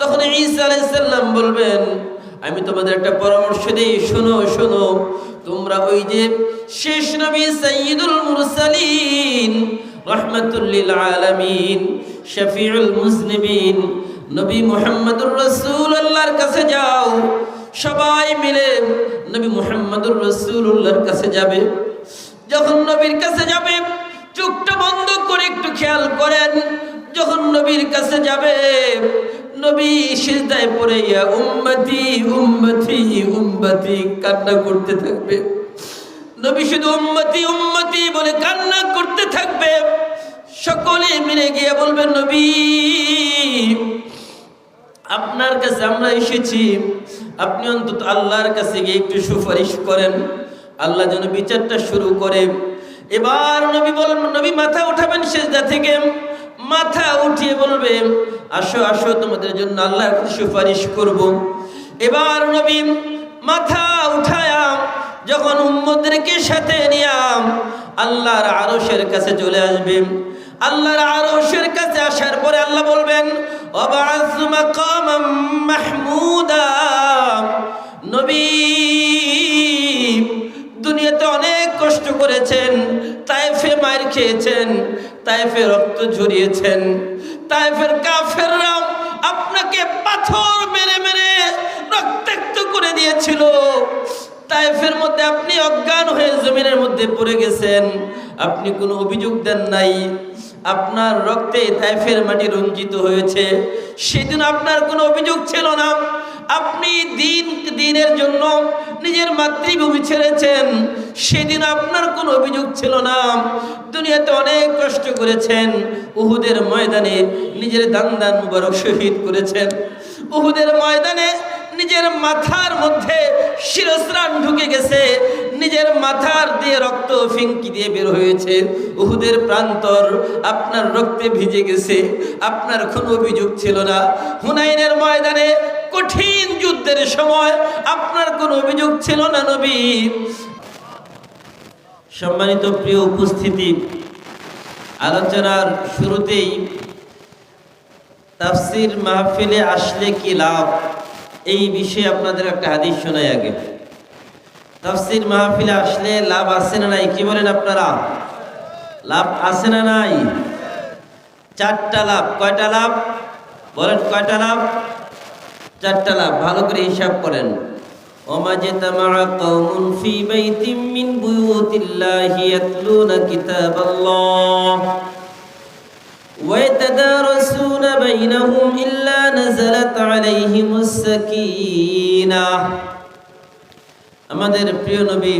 তখন ঈসা আলাইহিস সালাম বলবেন, আমি তোমাদের একটা পরামর্শ দেই, শোনো শোনো, তোমরা ওই যে শেষ নবী সাইয়্যিদুল মুরসালিন রাহমাতুল লিল আলামিন শফিউল মুজনিবিন নবী মুহাম্মদুর রাসূলুল্লাহর কাছে যাও। সবাই মিলে নবী মুহাম্মদুর রাসূলুল্লাহর কাছে যাবে। যখন নবীর কাছে যাবে, চোখটা বন্ধ করে একটু খেয়াল করেন, যখন নবীর কাছে যাবে, নবী সিজদায় পড়ে ইয়া উম্মতি উম্মতি উম্মতি কান্না করতে থাকবে। নবী শুধু উম্মতি উম্মতি বলে কান্না করতে থাকবে। সকলে মিলে গিয়ে বলবে, নবী আপনার কাছে আমরা এসেছি, আপনি অন্তত আল্লাহর কাছে গিয়ে একটু সুপারিশ করেন, আল্লাহ যেন বিচারটা শুরু করে। এবার নবী মাথা উঠাবেন সিজদা থেকে, মাথা উঠিয়ে বলবে, আসো আসো, তোমাদের জন্য আল্লাহর কাছে সুপারিশ করব। এবার নবী মাথা উঠায়া যখন উম্মতদেরকে সাথে নিয়ে আল্লাহর আরশের কাছে চলে আসবে, আল্লাহর আরশের কাছে আসার পরে আল্লাহ বলবেন, ওয়াবা'আস মাকামাম মাহমুদা। নবী দুনিয়াতে অনেক কষ্ট করেছেন, তায়েফে মার খেয়েছেন, তায়েফে রক্ত ঝরিয়েছেন, তায়েফের কাফেররা আপনাকে পাথর মেরে মেরে রক্তাক্ত করে দিয়েছিল, তায়েফের মধ্যে আপনি অজ্ঞান হয়ে জমিনের মধ্যে পড়ে গেছেন, আপনি কোনো অভিযোগ দেন নাই, আপনার রক্তে তায়েফের মাটি রঞ্জিত হয়েছে, সেদিন আপনার কোনো অভিযোগ ছিল না, আপনি দিনের জন্য নিজের মাতৃভূমি ছেড়েছেন, সেদিন আপনার কোনো অভিযোগ ছিল না। দুনিয়াতে অনেক কষ্ট করেছেন, উহুদের ময়দানে নিজের দান মুবারক শহীদ করেছেন, উহুদের ময়দানে নিজের মাথার মধ্যে শিরস্ত্রাণ ঢুকে গেছে, নিজের মাথার দিয়ে রক্ত ফিঙ্কি দিয়ে বের হয়েছে, উহুদের প্রান্তর আপনার রক্তে ভিজে গেছে, আপনার কোনো অভিযোগ ছিল না। হুনাইনের ময়দানে কঠিন যুদ্ধের সময় আপনার কোনো অভিযোগ ছিল না নবী। সম্মানিত প্রিয় উপস্থিতি, আলোচনার শুরুতেই তাফসীর মাহফিলে আসলে কি লাভ, এই বিষয়ে আপনাদের একটা হাদিস শোনাই আগে। তাফসীর মাহফিলে আসলে লাভ আছে না নাই, কি বলেন আপনারা? লাভ আছে না নাই? চারটা লাভ। কয়টা লাভ বলেন? কয়টা লাভ? চারটা লাভ। ভালো করে হিসাব করেন। ওমাজতামা কওমুন ফি বাইতিম মিন বুয়ুতিল্লাহি ইয়াতলুনা কিতাবাল্লাহ وَيَتَدَارَسُونَ بَيْنَهُمْ إِلَّا نَزَلَتْ عَلَيْهِمُ السَّكِينَةُ। আমাদের প্রিয় নবী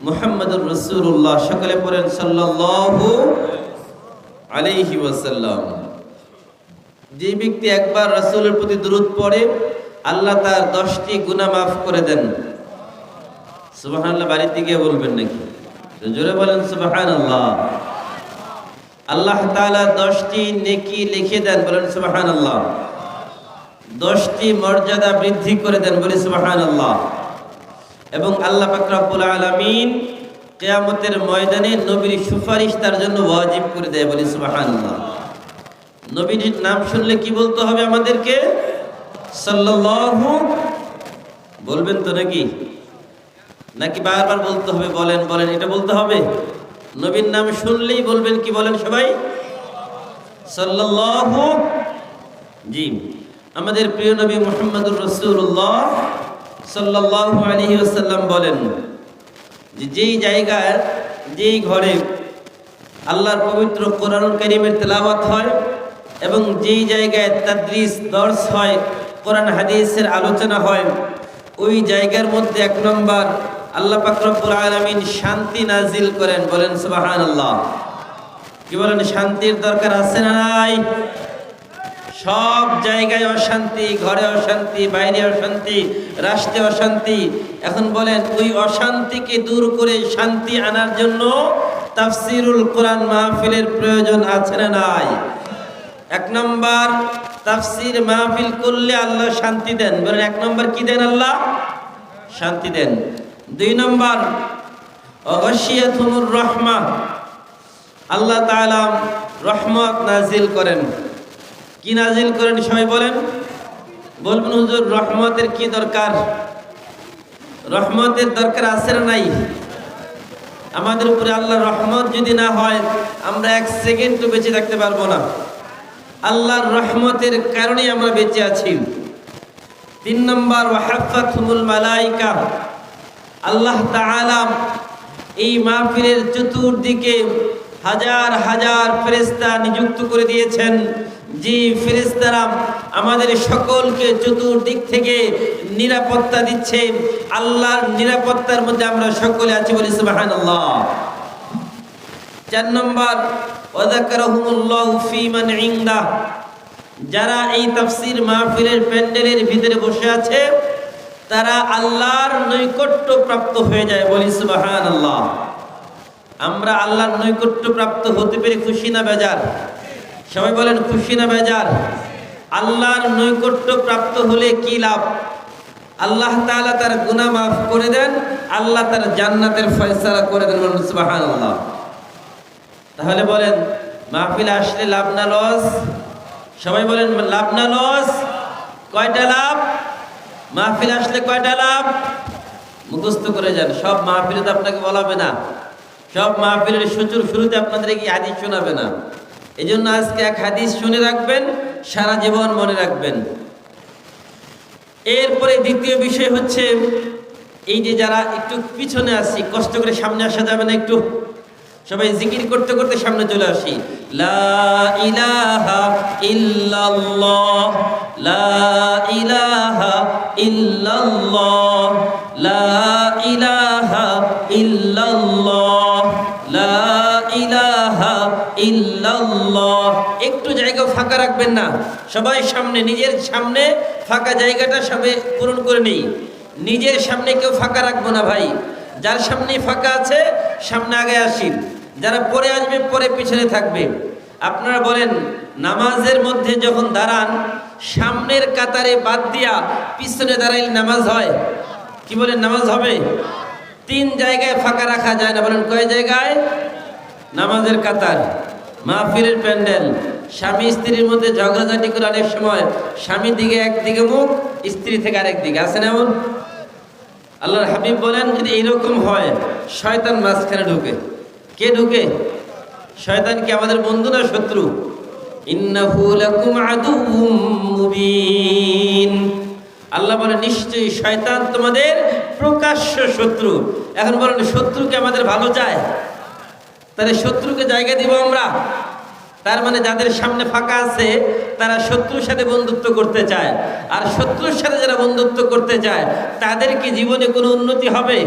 মুহাম্মদুর রাসূলুল্লাহ, সকলে পড়েন সাল্লাল্লাহু আলাইহি ওয়াসাল্লাম। যে ব্যক্তি একবার রাসূলের প্রতি দরুদ পড়ে, আল্লাহ তার 10টি গুনাহ মাফ করে দেন। সুবহানাল্লাহ বাড়িতে গিয়ে বলবেন নাকি? জোরে বলেন সুবহানাল্লাহ। আল্লাহ তাআলা 10টি নেকি লিখে দেন, বলেন সুবহানাল্লাহ। 10টি মর্যাদা বৃদ্ধি করে দেন, বলি সুবহানাল্লাহ। এবং আল্লাহ পাক রব্বুল আলামিন কিয়ামতের ময়দানে নবীর সুপারিশ তার জন্য ওয়াজিব করে দেয়, বলি সুবহানাল্লাহ। নবীর নাম শুনলে কি বলতে হবে আমাদেরকে? সাল্লাল্লাহু। বলবেন তো নাকি? নাকি বারবার বলতে হবে? বলেন বলেন, এটা বলতে হবে। নবীর নাম শুনলেই বলবেন কি? বলেন সবাই সাল্লাল্লাহু। জি, আমাদের প্রিয় নবী মুহাম্মদুর রাসূলুল্লাহ সাল্লাল্লাহু আলাইহি ওয়াসাল্লাম বলেন যে যেই জায়গায়, যেই ঘরে আল্লাহর পবিত্র কোরআনুল কারীমের তেলাওয়াত হয় এবং যেই জায়গায় তাদরিস দর্স হয়, কোরআন হাদিসের আলোচনা হয়, ওই জায়গার মধ্যে 1 নম্বর আল্লাহ পাক রব্বুল আলামিন শান্তি নাজিল করেন, বলেন সুবহানাল্লাহ। কি বলেন? শান্তির দরকার আছে না নাই? সব জায়গায় অশান্তি, ঘরে অশান্তি, বাইরে অশান্তি, রাষ্ট্রে অশান্তি। এখন বলেন, ওই অশান্তিকে দূর করে শান্তি আনার জন্য তাফসীরুল কোরআন মাহফিলের প্রয়োজন আছে না নাই? 1 নম্বর, তাফসীর মাহফিল করলে আল্লাহ শান্তি দেন, বলেন 1 নম্বর কি দেন? আল্লাহ শান্তি দেন। 2 নম্বর, ওয়াগশিয়াতুমুর রাহমাহ, আল্লাহ তাআলা রহমত নাজিল করেন। কি নাজিল করেন সবাই বলেন? বলবেন হুজুর রহমতের কি দরকার? রহমতের দরকার আছে না নাই? আমাদের উপরে আল্লাহর রহমত যদি না হয় আমরা এক সেকেন্ডও বেঁচে থাকতে পারবো না। আল্লাহর রহমতের কারণে আমরা বেঁচে আছি। 3 নম্বর, ওয়াহাফাতহুমুল মালাইকা। আল্লাহ তাআলা এই মাহফিলের চতুর্দিকে হাজার হাজার ফেরেশতা নিযুক্ত করে দিয়েছেন, যে ফেরেশতারা আমাদের সকলকে চতুর্দিক থেকে নিরাপত্তা দিচ্ছে। আল্লাহর নিরাপত্তার মধ্যে আমরা সকলে আছি, বলি সুবহানাল্লাহ। 4 নম্বর, ওয়াযাকারাহুমুল্লাহু ফী মান ইনদাহ। যারা এই তাফসীর মাহফিলের প্যান্ডেলের ভিতরে বসে আছে তারা আল্লাহর নৈকট্য প্রাপ্ত হয়ে যায়, বলি সুবহানাল্লাহ। আমরা আল্লাহর নৈকট্য প্রাপ্ত হতে পেরে খুশি না বেজার? সবাই বলেন খুশি না বেজার? আল্লাহর নৈকট্য প্রাপ্ত হলে কি লাভ? আল্লাহ তাআলা তার গুনাহ মাফ করে দেন, আল্লাহ তার জান্নাতের ফয়সালা করে দেন, বলুন সুবহানাল্লাহ। তাহলে বলেন মাহফিলে আসলে লাভ না লস? সবাই বলেন লাভ না লস? কয়টা লাভ? মাহফিলে আসলে কয়টা লাভ? মুখস্থ করে যান। সব মাহফিলে তো আপনাকে বলাবে না, সব মাহফিলের শুরুতে আপনাদের কি হাদিস শোনাবে না। এই জন্য আজকে এক হাদিস শুনে রাখবেন, সারা জীবন মনে রাখবেন। এরপরে দ্বিতীয় বিষয় হচ্ছে এই যে যারা একটু পিছনে আসি, কষ্ট করে সামনে আসা যাবে না? একটু সবাই জিকির করতে করতে সামনে চলে আসি। লা ইলাহা ইল্লাল্লাহ, লা ইলাহা ইল্লাল্লাহ, লা ইলাহা ইল্লাল্লাহ, লা ইলাহা ইল্লাল্লাহ। একটু জায়গা ফাঁকা রাখবেন না, সবাই সামনে, নিজের সামনে ফাঁকা জায়গাটা সবাই পূরণ করে নেই। নিজের সামনে কেউ ফাঁকা রাখবো না ভাই। যার সামনে ফাঁকা আছে সামনে আগে আসি, যারা পরে আসবে পরে পিছনে থাকবে। আপনারা বলেন নামাজের মধ্যে যখন দাঁড়ান সামনের কাতারে বাদ দিয়া পিছনে দাঁড়াইলে নামাজ হয়? কি বলেন নামাজ হবে? 3 জায়গায় ফাঁকা রাখা যায় না, বলেন কয় জায়গায়? নামাজের কাতার, মাহফিলের প্যান্ডেল, স্বামী স্ত্রীর মধ্যে ঝগড়াঝাটি করে অনেক সময় স্বামী দিকে একদিকে মুখ, স্ত্রী থেকে আরেক দিকে, আছে না এমন? আল্লাহর হাবিব বলেন যদি এইরকম হয় শয়তান মাঝখানে ঢুকে। কে ঢুকে? শয়তান কি আমাদের বন্ধু না শত্রু? ইন্নাহু লাকুম আদুউম মুবিন। আল্লাহ বলেন নিশ্চয়ই শয়তান তোমাদের প্রকাশ্য শত্রু। এখন বলেন শত্রুকে আমাদের ভালো চায়? তাহলে শত্রুকে জায়গা দিব আমরা? তার মানে যাদের সামনে ফাঁকা আছে তারা শত্রুর সাথে বন্ধুত্ব করতে চায়, আর শত্রুর সাথে যারা বন্ধুত্ব করতে চায় তাদের কি জীবনে কোনো উন্নতি হবে?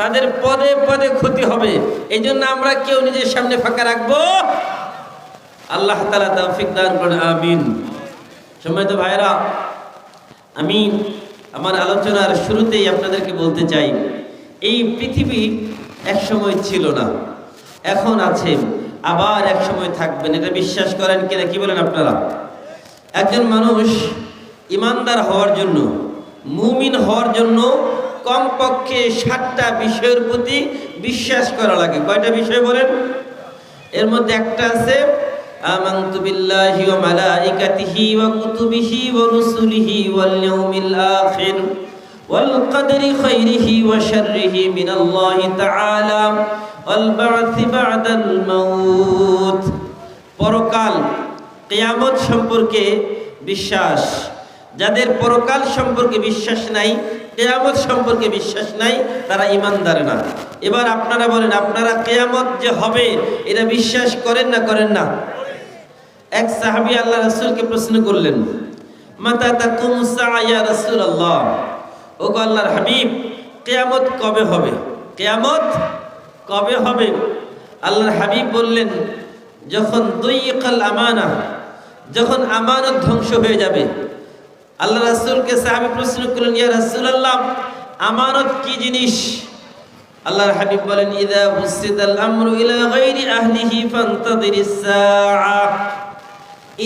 তাদের পদে পদে ক্ষতি হবে। এই জন্য আমরা কেউ নিজের সামনে ফাঁকা রাখবো? আল্লাহ তাআলা তৌফিক দান করুন, আমিন। সম্মানিত ভাইরা, আমি আমার আলোচনার শুরুতেই আপনাদেরকে বলতে চাই, এই পৃথিবী এক সময় ছিল না, এখন আছে, আবার এক সময় থাকবেন। এটা বিশ্বাস করেন কিনা কি বলেন আপনারা? একজন মানুষ ইমানদার হওয়ার জন্য, মুমিন হওয়ার জন্য কমপক্ষে 7টা বিষয়ের প্রতি বিশ্বাস করা লাগে। কয়টা বিষয় বলেন? এর মধ্যে একটা আছে আমানতু বিল্লাহি ওয়া মালাইকাতিহি ওয়া কুতুবিহি ওয়া রুসুলিহি ওয়াল ইয়াউমিল আখির ওয়াল কদরি খাইরিহি ওয়া শাররিহি মিনাল্লাহি তাআলা ওয়াল বা'থি বা'দাল মাউত। পরকাল, কিয়ামত সম্পর্কে বিশ্বাস। যাদের পরকাল সম্পর্কে বিশ্বাস নাই, কিয়ামত সম্পর্কে বিশ্বাস নাই, তারা ঈমানদার না। এবার আপনারা বলেন আপনারা কিয়ামত যে হবে এটা বিশ্বাস করেন না করেন না? এক সাহাবী আল্লাহ রাসূলকে প্রশ্ন করলেন, মাতা তাকুমুস সাআ ইয়া রাসূলুল্লাহ, ও আল্লাহর হাবিব কিয়ামত কবে হবে? কিয়ামত কবে হবে? আল্লাহর হাবিব বললেন যখন দুইকাল আমানা, যখন আমানত ধ্বংস হয়ে যাবে। আল্লাহ রাসূলকে সাহাবী প্রশ্ন করলেন, ইয়া রাসূলুল্লাহ আমানত কি জিনিস? আল্লাহর হাবিব বলেন, ইযা বুসিদাল আমরু ইলা গায়রি আহলিহি ফান্তাযিরিস সাআ।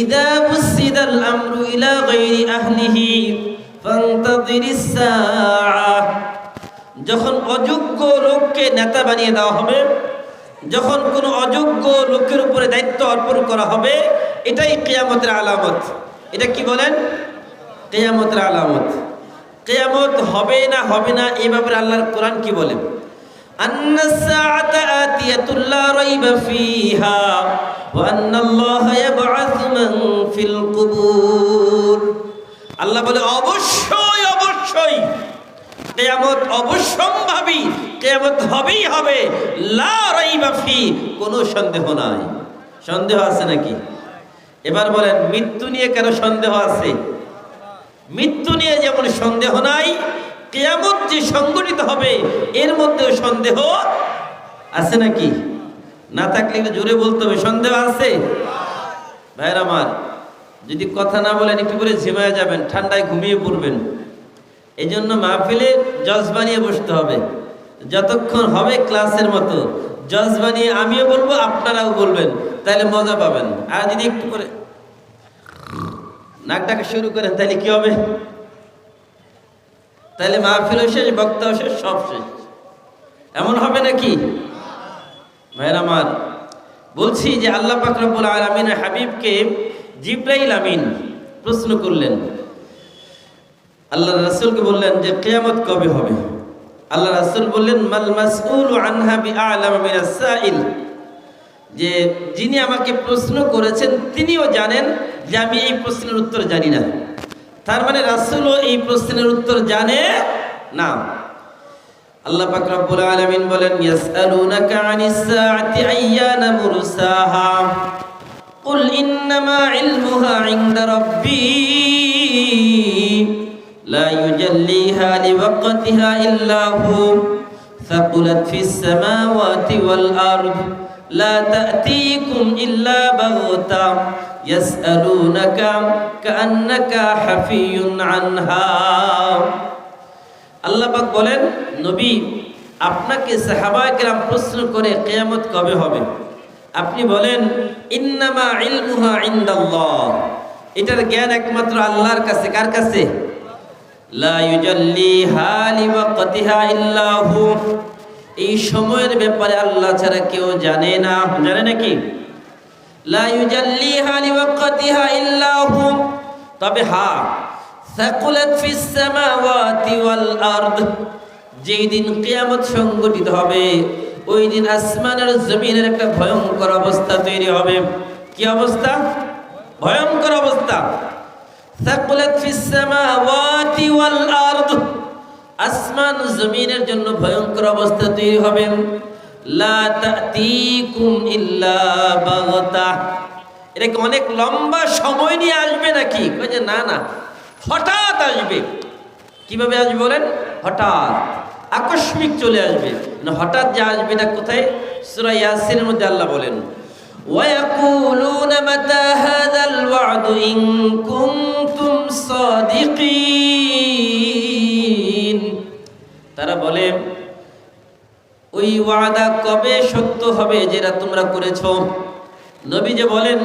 ইযা বুসিদাল আমরু ইলা গায়রি আহলিহি ফান্তাযিরিস সাআ। যখন অযোগ্য লোককে নেতা বানিয়ে দেওয়া হবে, যখন কোনো অযোগ্য লোকের উপরে দায়িত্ব অর্পণ করা হবে, এটাই কিয়ামতের আলামত। এটা কি বলেন? কিয়ামতের আলামত। কিয়ামত হবে না হবে না এই ব্যাপারে আল্লাহর কোরআন কি বলে? আন্নাস সাআতা আতিয়াতুল লা রাইবা ফিহা ওয়া আন্নাল্লাহা ইয়াবআসু মান ফিল কুবুর। আল্লাহ বলে অবশ্যই অবশ্যই কিয়ামত অবশ্যম্ভাবী, কিয়ামত হবেই হবে, লা রাইবা ফি, কোনো সন্দেহ নাই। সন্দেহ আছে নাকি? এবার বলেন মৃত্যু নিয়ে কেন সন্দেহ আছে? মৃত্যু নিয়ে যেমন সন্দেহ নাই, কিয়ামত যে সংগঠিত হবে এর মধ্যেও সন্দেহ আছে নাকি? না থাকলে একটু জোরে বলতে হবে সন্দেহ আছে। ভাইরা আমার, যদি কথা না বলেন একটু করে ঝিমায় যাবেন, ঠান্ডায় ঘুমিয়ে পড়বেন। এই জন্য মাহফিলে জজ বানিয়ে বসতে হবে। যতক্ষণ হবে ক্লাসের মতো জজ বানিয়ে আমিও বলবো আপনারাও বলবেন, তাহলে মজা পাবেন। আর যদি একটু করে নাকটাকে শুরু করেন তাহলে কি হবে? তাহলে মাহফিলও শেষ, বক্তাও শেষ, সব শেষ। এমন হবে নাকি? ভাইরা আমার, বলছি যে আল্লাহ পাক রব্বুল আলামিন হাবিবকে জিবরাইল আমিন প্রশ্ন করলেন। আল্লাহ রাসূলকে বললেন যে কিয়ামত কবে হবে? আল্লাহ রাসূল বললেন মাল মাসউলু আনহা বিআলাম মিনাস সাইল, যে যিনি আমাকে প্রশ্ন করেছেন তিনিও জানেন যে আমি এই প্রশ্নের উত্তর জানি না। তার মানে রাসূলও এই প্রশ্নের উত্তর জানে না। আল্লাহ পাক রব্বুল আলামিন বলেন ইয়াসআলুনাকা আনিস সাআতি আইয়ানা মুরসাহা কুল ইন্নামা ইলমুহা ইনদা রাব্বী لا يجليها لوقتها إلا هو ثقلت في السماوات والأرض لا تأتيكم إلا بغتة يسألونك كأنك حفي عنها। আল্লাহ পাক বলেন নবী আপনাকে সাহাবায়ে কেরাম প্রশ্ন করে কিয়ামত কবে হবে আপনি বলেন ইন্নামা ইলমুহা ইনদাল্লাহ, এটার জ্ঞান একমাত্র আল্লাহর কাছে। কার কাছে? লা ইউজাল্লিহা লিওয়াক্তিহা ইল্লা হু, এই সময়ের ব্যাপারে আল্লাহ ছাড়া কেউ জানে না। জানে নাকি? লা ইউজাল্লিহা লিওয়াক্তিহা ইল্লা হু, তবে হ্যাঁ সাকুলাত ফিস সামাওয়াতি ওয়াল আরদ, যেই দিন কিয়ামত সংগঠিত হবে ওই দিন আসমান আর জমিনের একটা ভয়ঙ্কর অবস্থা তৈরি হবে। কি অবস্থা? ভয়ঙ্কর অবস্থা। সাকুলাত ফিস সামাওয়াতি ওয়াল আরদ, আসমান জমিনের জন্য ভয়ঙ্কর অবস্থা তৈরি হবে। লা তাতিকুম ইল্লা বাগতা, এটা কি অনেক লম্বা সময় নিয়ে আসবে নাকি? কই যে না না, হঠাৎ আসবে। কিভাবে আসবে বলেন? হঠাৎ, আকস্মিক চলে আসবে। হঠাৎ যে আসবে না কোথায়? সূরা ইয়াসিনের মধ্যে আল্লাহ বলেন ওয়ায়াকুলুনা মাতা হাযাল ওয়া'দু ইন কুনতুম সাদিকিন, তারা বলে ওই ওয়াদা কবে সত্য হবে যেটা তোমরা করেছো। নবী যে বলেন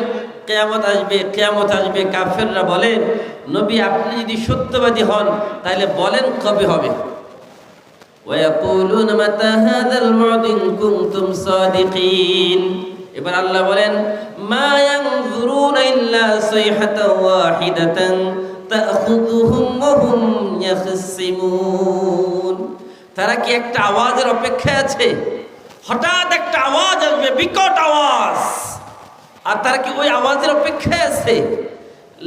কিয়ামত আসবে, কিয়ামত আসবে, কাফেররা বলে নবী আপনি যদি সত্যবাদী হন তাহলে বলেন কবে হবে। ওয়ায়াকুলুনা মাতা হাযাল ওয়া'দু ইন কুনতুম সাদিকিন, এবার আল্লাহ বলেন মা ইয়ানজুরুনা ইল্লা সাইহাতান ওয়াহিদাতান তাখুযুহুম ওয়া হুম ইয়াখসিমুন, তারা কি একটা আওয়াজের অপেক্ষায় আছে? হঠাৎ একটা আওয়াজ আসবে, বিকট আওয়াজ, আর তারা কি ওই আওয়াজের অপেক্ষায় আছে?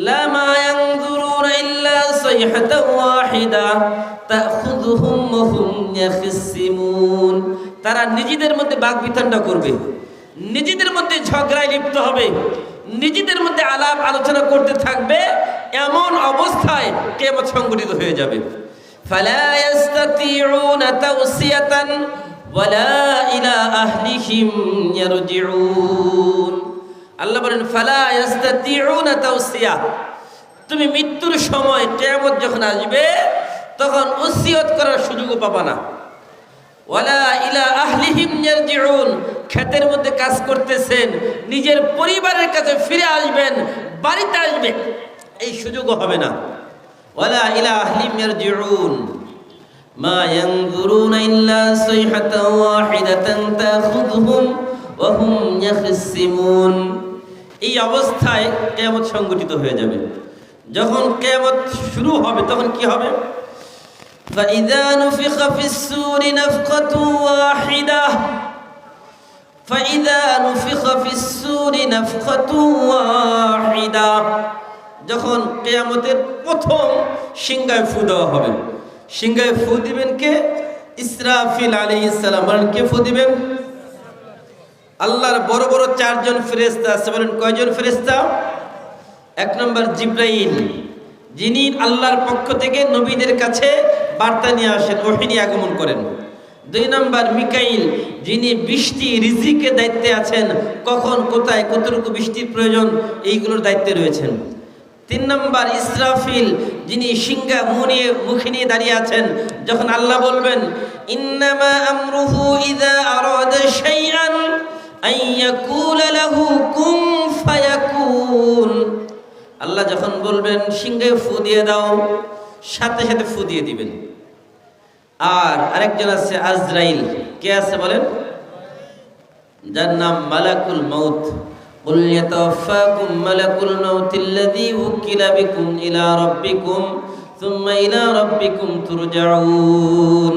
লা মা ইয়ানজুরুনা ইল্লা সাইহাতান ওয়াহিদা তাখুযুহুম ওয়া হুম ইয়াখসিমুন, তারা নিজেদের মধ্যে বাকবিতণ্ডা করবে, নিজেদের মধ্যে ঝগড়ায় লিপ্ত হবে, নিজেদের মধ্যে আলাপ আলোচনা করতে থাকবে। এমন অবস্থায় কিয়ামত সংঘটিত হয়ে যাবে। ফালা ইস্তাতিউনা তাওসিয়াতান ওয়ালা ইলা আহলিহিম ইয়ারজিউন, আল্লাহ বলেন ফালা ইস্তাতিউনা তাওসিয়া, তুমি মৃত্যুর সময় কিয়ামত যখন আসবে তখন ওসিয়ত করার সুযোগও পাবা না। ওয়ালা ইলা আহলিহিম ইয়ারজিউন, ক্ষেতের মধ্যে কাজ করতেছেন, নিজের পরিবারের কাছে ফিরে আসবেন, বাড়িতে আসবেন, এই সুযোগও হবে না। ওয়ালা ইলা আহলিহিম ইয়ারজিউন মা ইয়ানজুরুনা ইল্লা সাইহাতান ওয়াহিদাতান তাখুযুহুম ওয়া হুম ইয়াখসিমুন, এই অবস্থায় কিয়ামত সংঘটিত হয়ে যাবে। যখন কিয়ামত শুরু হবে তখন কি হবে? فإذا نفخ في الصور نفخة واحدة فإذا نفخ في الصور نفخة واحدة যখন কিয়ামতের প্রথম সিংহায় ফু দেওয়া হবে। সিংহায় ফু দিবেন কে? ইসরাফিল আলাইহিস সালাম। বলেন কে ফু দিবেন? আল্লাহর বড় বড় চারজন ফেরেশতা আছে। বলেন কয়জন ফেরেশতা? এক নম্বর জিবরাইল, যিনি আল্লাহর পক্ষ থেকে নবীদের কাছে বার্তা নিয়ে আসেন, ওহী নিয়ে আগমন করেন। দুই নম্বর মিকাইল, যিনি বৃষ্টি রিজিকের দায়িত্বে আছেন, কখন কোথায় কতটুকু বৃষ্টির প্রয়োজন এইগুলোর দায়িত্বে রয়েছেন। তিন নম্বর ইসরাফিল, যিনি সিংহা মুখে নিয়ে দাঁড়িয়ে আছেন, যখন আল্লাহ বলবেন ইন্নামা আমরুহু ইযা আরাদা শাইআন আন ইয়াকুলা লাহু কুন ফায়াকুন। আল্লাহ যখন বলবেন সিংহে ফু দিয়ে দাও, সাথে সাথে ফু দিয়ে দিবেন। আর আরেকজন আছে আজরাইল। কে আছে বলেন? যার নাম মালাকুল মাউত। কুল ইয়াতাওয়াফাকুম মালাকুল মাউতিল্লাযী উকিলা বিকুম ইলা রাব্বিকুম সুম্মা ইলা রাব্বিকুম তুরজাউন।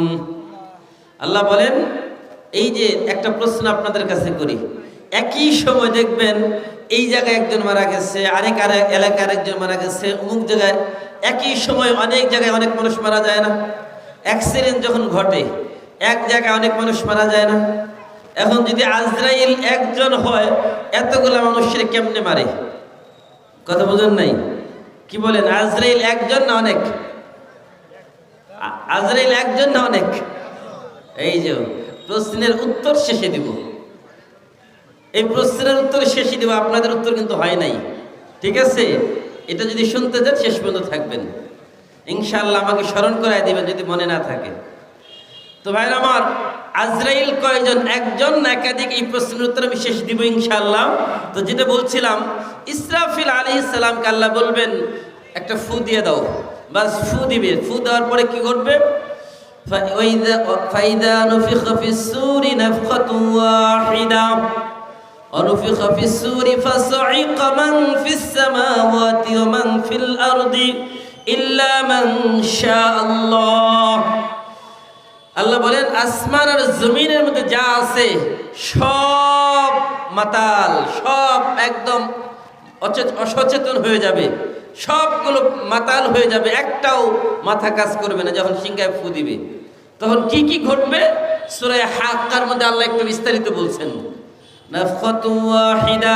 আল্লাহ বলেন, এই যে একটা প্রশ্ন আপনাদের কাছে করি, একই সময় দেখবেন এই জায়গায় একজন মারা গেছে, আরেক এলাকায় আরেকজন মারা গেছে, অমুক জায়গায় একই সময় অনেক জায়গায় অনেক মানুষ মারা যায় না? অ্যাক্সিডেন্ট যখন ঘটে এক জায়গায় অনেক মানুষ মারা যায় না? এখন যদি আজরাইল একজন হয়, এতগুলা মানুষের কেমনে মারে? কথা বুঝেন নাই? কি বলেন? আজরাইল একজন না অনেক? আজরাইল একজন না অনেক? এই যে প্রশ্নের উত্তর শেষে দিব, এই প্রশ্নের উত্তর শেষে দিব, আপনাদের উত্তর কিন্তু হয় নাই। ঠিক আছে? এটা যদি শুনতে চান শেষ পর্যন্ত থাকবেন, ইনশাআল্লাহ আমাকে স্মরণ করায় দিবেন যদি মনে না থাকে। তো ভাইরা আমার, আজরাইল কয়জন? একজন না একাধিক? এই প্রশ্নের উত্তর আমি শেষ দিব ইনশাআল্লাহ। তো যেটা বলছিলাম, ইসরাফিল আলাইহিস সালামকে আল্লাহ বলবেন একটা ফু দিয়ে দাও, বাস ফু দিবে। ফু দেওয়ার পরে কি ঘটবে? ফাইদা নুফিখা ফিস সূরি নাফখাতুন ওয়াহিদা ونفخ في الصور فصعق من في السماوات ومن في الأرض إلا من شاء الله। আল্লাহ বলেন, আসমান আর জমিনের মধ্যে যা আছে সব মাতাল, সব একদম অসচেতন হয়ে যাবে, সবগুলো মাতাল হয়ে যাবে, একটাও মাথা কাজ করবে না যখন সিংহায় ফু দিবে। তখন কি কি ঘটবে সূরা হাক্কার মধ্যে আল্লাহ একটু বিস্তারিত বলছেন। নাফখাতু ওয়াহিদা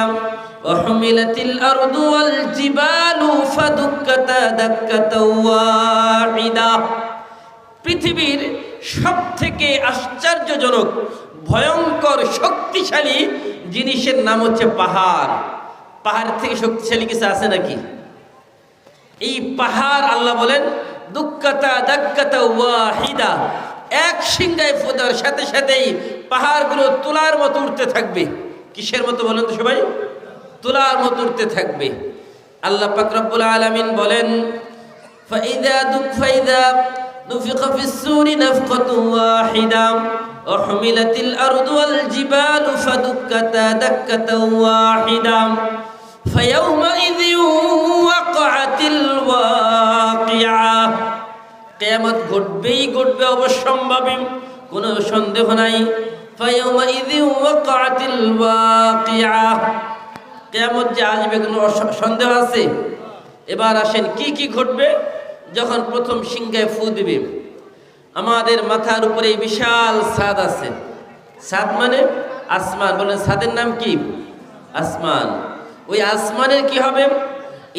ওয়া হুমিলাতিল আরদু ওয়াল জিবালু ফাদুক্কাতা দাক্কাতাও ওয়াহিদা। পৃথিবীর সবথেকে আশ্চর্যজনক, ভয়ঙ্কর, শক্তিশালী জিনিসের নাম হচ্ছে পাহাড়। পাহাড়ের থেকে শক্তিশালী কিছু আছে নাকি? এই পাহাড় আল্লাহ বলেন দুক্কাতা দাক্কাতা ওয়াহিদা, এক সিংহায় ফু দেওয়ার সাথে সাথেই পাহাড়গুলো তুলার মতো উঠতে থাকবে। কিসের মতো বলেন তো সবাই? তুলার মতো উঠতে থাকবে। আল্লাহ পাক রব্বুল আলামিন বলেন, ফাইদা নুফিখা ফিস সূরি নাফখাতুন ওয়াহিদা ওয়া হুমিলাতিল আরদু ওয়াল জিবালু ফাদুক্কাতা দাক্কাতাও ওয়াহিদা ফায়াউমাইযিন ওয়াকআতিল ওয়াকিআ। কিয়ামত ঘটবেই ঘটবে, অবশ্যম্ভাবী, কোনো সন্দেহ নাই। ফায়াউমাইযিন ওয়াকআতিল ওয়াকিআ, কিয়ামত যে আসবে কোনো সন্দেহ আছে? এবার আসেন কি কি ঘটবে যখন প্রথম সিংহায় ফু দিবে। আমাদের মাথার উপরে এই বিশাল ছাদ আছে। ছাদ মানে আসমান। বলেন ছাদের নাম কি? আসমান। ওই আসমানের কি হবে?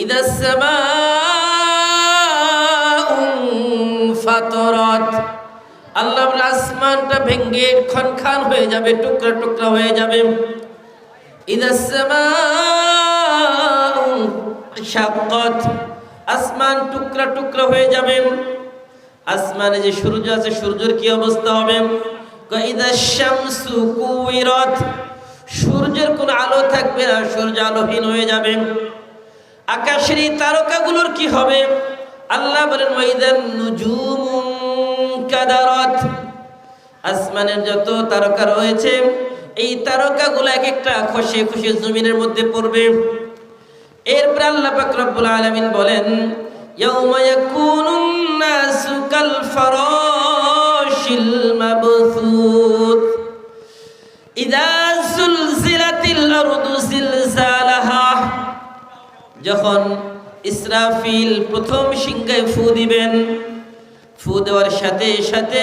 ইদাস সামাউ ফাতরাত। আল্লাহ বলে আসমানটা ভেঙে খান হয়ে যাবে, টুকরা টুকরা হয়ে যাবে। ইদাস সামাউ শাক্কাত, আসমান টুকরা টুকরা হয়ে যাবে। আসমানে যে সূর্য আছে, সূর্যের কি অবস্থা হবে? ইদাশ শামসু কুবিরাত, সূর্যের কোনো আলো থাকবে না, সূর্য আলোহীন হয়ে যাবে। আকাশের এই তারকাগুলোর কি হবে? আল্লাহ বলেন ওয়াইদান নুজুমু কাদারাত, আসমানের যত তারকা রয়েছে এই তারকাগুলো এক একটা খসে খসে জমিনের মধ্যে পড়বে। এরপর আল্লাহ পাক রব্বুল আলামিন বলেন ইয়াউমা ইয়াকুনুন নাসু কাল ফারাশিল মাবসুত ইযা যুলজিলাতিল আরদু জিলজালাহা। যখন ইসরাফিল প্রথম সিংহায় ফু দিবেন, ফু দেওয়ার সাথে সাথে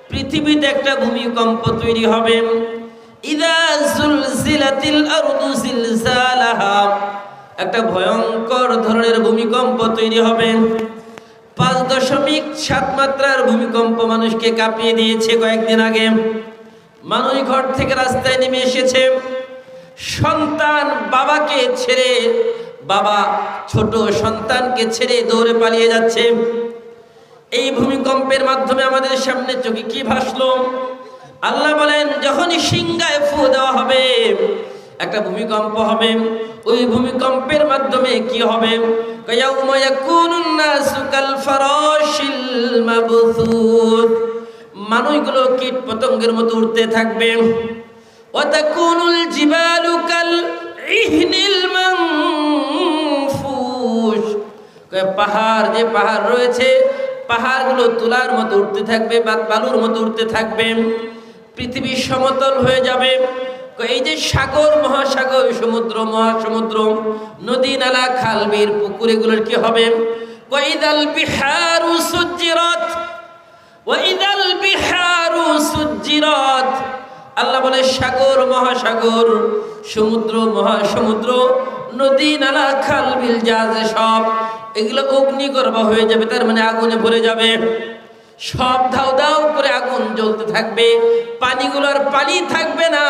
পৃথিবীতে একটা ভূমিকম্প তৈরি হবে। ইযা যুলজিলাতিল আরদু জিলজালাহা, একটা ভয়ঙ্কর ধরনের ভূমিকম্প তৈরি হবে। 5.7 মাত্রার ভূমিকম্প মানুষকে কাঁপিয়ে দিয়েছে কয়েকদিন আগে। মানুষ ঘর থেকে রাস্তায় নেমে এসেছে। সন্তান বাবাকে ছেড়ে, বাবা ছোট সন্তানকে ছেড়ে দৌড়ে পালিয়ে যাচ্ছে। এই ভূমিকম্পের মাধ্যমে আমাদের সামনে চোখে কি ভাসলো? আল্লাহ বলেন যখনই সিংহায় ফু দেওয়া হবে একটা ভূমিকম্প হবে। ওই ভূমিকম্পের মাধ্যমে কি হবে? ইয়াউমা ইয়াকুনুন নাসু কাল ফারাশিল মাবসুত, মানুষগুলো কীট পতঙ্গের মতো উড়তে থাকবে। ওয়া তাকুনুল জিবালু কাল ইহনিল মানফুশ, পাহাড় যে পাহাড় রয়েছে পাহাড়গুলো তুলার মতো উঠতে থাকবে, বালুর মতো উঠতে থাকবে। পৃথিবী সমতল হয়ে যাবে। এই যে সাগর, মহাসাগর, সমুদ্র, মহাসমুদ্র, নদী, নালা, খাল, বিল, পুকুর, এগুলোর কি হবে? ওয়াইদাল বিহারু সুজ্জিরাত, ওয়াইদাল বিহারু সুজ্জিরাত। আল্লাহ বলে সাগর, মহাসাগর, সমুদ্র, মহাসমুদ্র, নদী, নালা, খাল, বিল, যা আছে সব এগুলো অগ্নিগর্ভ হয়ে যাবে, তার মানে আগুনে ভরে যাবে। সব ধাউ ধাউ করে আগুন জ্বলতে থাকবে। পানিগুলো আর পানি থাকবে না,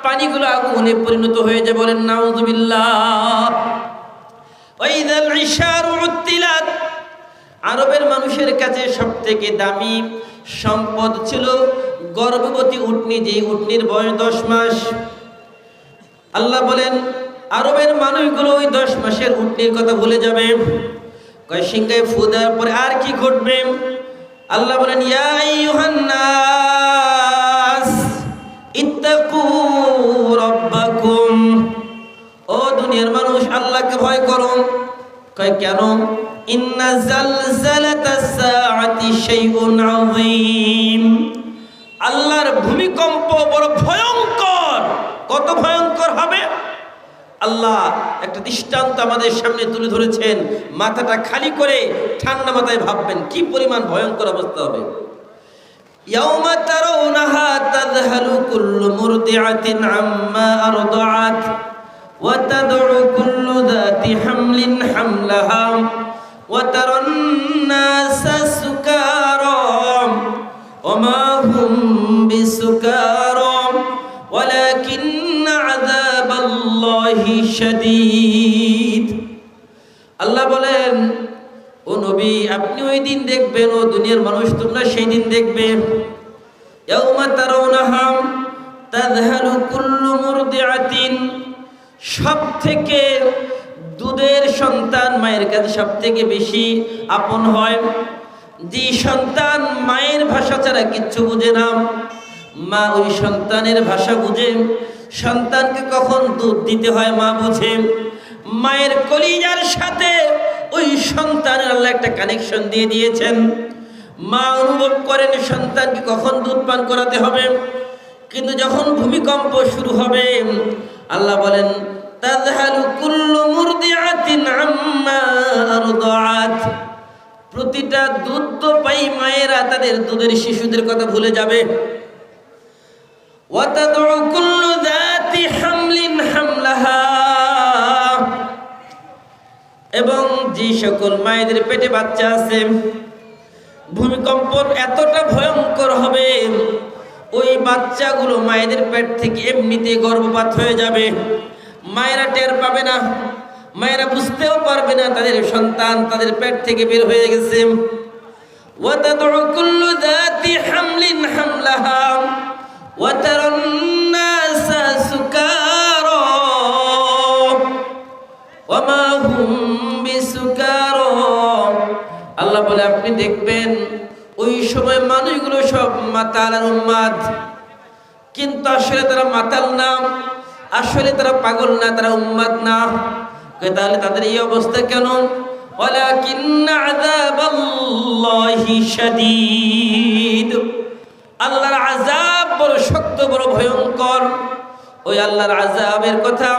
পানিগুলো আগুনে পরিণত হয়ে যাবে। বলেন নাউযুবিল্লাহ। ওয়াইদাল ইশারু উত্তিলাত, আরবের মানুষের কাছে সবথেকে দামি সম্পদ ছিল গর্ভবতী উটনি, যে উটনির বয়স 10 মাস। আল্লাহ বলেন আরবের মানুষগুলো ওই 10 মাসের উটনির কথা ভুলে যাবে। কয় সিংহায় ফু দেওয়ার পরে আর কি ঘটবে? আল্লাহ বলেন ইয়া আইয়ুহান নাস ইত্তাকু রাব্বাকুম, ও দুনিয়ার মানুষ আল্লাহকে ভয় করো। কয় কেন? ইন্না জালজালাতাস সাআতি শাইউন আযীম, আল্লাহর ভূমিকম্প বড় ভয়ঙ্কর। কত ভয়ঙ্কর হবে? আল্লাহ একটা দৃষ্টান্ত আমাদের সামনে তুলে ধরেছেন। মাথাটা খালি করে ঠান্ডা মাথায় ভাববেন কি পরিমাণ ভয়ঙ্কর অবস্থা হবে। ইয়াউমা তারাউনাহা তাযহালু কুল্লু মুরদিআতিন আম্মা আরদাআত ওয়া তাদউ কুল্লু যাতি হামলিন হামলাহা ওয়া তারান নাসা সুকারা ওয়া মা হুম বিসুকারা ওয়ালাকিন্না আযাবাল্লাহি শাদীদ। আল্লাহ বলেন ও নবী আপনি ওই দিন দেখবেন, ও দুনিয়ার মানুষ তোমরা সেই দিন দেখবে। ইয়াউমা তারাউনাহা তাযহালু কুল্লু মুরদিআতিন, সবথেকে দুধের সন্তান মায়ের কাছে সবথেকে বেশি আপন হয়। যে সন্তান মায়ের ভাষা ছাড়া কিচ্ছু বুঝে না, মা ওই সন্তানের ভাষা বুঝে। সন্তানকে কখন দুধ দিতে হয় মা বুঝে। মায়ের কলিজার সাথে ওই সন্তানের আল্লাহ একটা কানেকশন দিয়ে দিয়েছেন। মা অনুভব করেন সন্তানকে কখন দুধ পান করাতে হবে। কিন্তু যখন ভূমিকম্প শুরু হবে আল্লাহ বলেন তাযহালু কুল্লু মুরদিআতিন আম্মা আরদাআত, প্রতিটা দুধপায়ী মায়েরা তাদের দুধের শিশুদের কথা ভুলে যাবে। ওয়া তাদউ কুল্লু যাতি হামলিন হামলাহা, এবং যে সকল মায়েদের পেটে বাচ্চা আছে ভূমিকম্প এতটা ভয়ঙ্কর হবে ওই বাচ্চাগুলো মায়েদের পেট থেকে এমনিতে গর্ভপাত হয়ে যাবে। মায়েরা টের পাবে না, মায়েরা বুঝতেও পারবে না তাদের সন্তান তাদের পেট থেকে বের হয়ে গেছে। ওয়া তাদউ কুল্লু যাতি হামলিন হামলাহা ওয়া তারান নাসা সুকারা ওয়া মা হুম বিসুকারা। আল্লাহ বলে আপনি দেখবেন ওই সময় মানুষগুলো সব মাতাল আর উন্মাদ, কিন্তু আসলে তারা মাতাল না, আসলে তারা পাগল না, তারা উন্মাদ না। তাহলে তাদের এই অবস্থা কেন? ওয়ালাকিন্না আযাবাল্লাহি শাদীদ, আল্লাহর আযাব বড় শক্ত, বড় ভয়ঙ্কর। ওই আল্লাহর আযাবের কথা,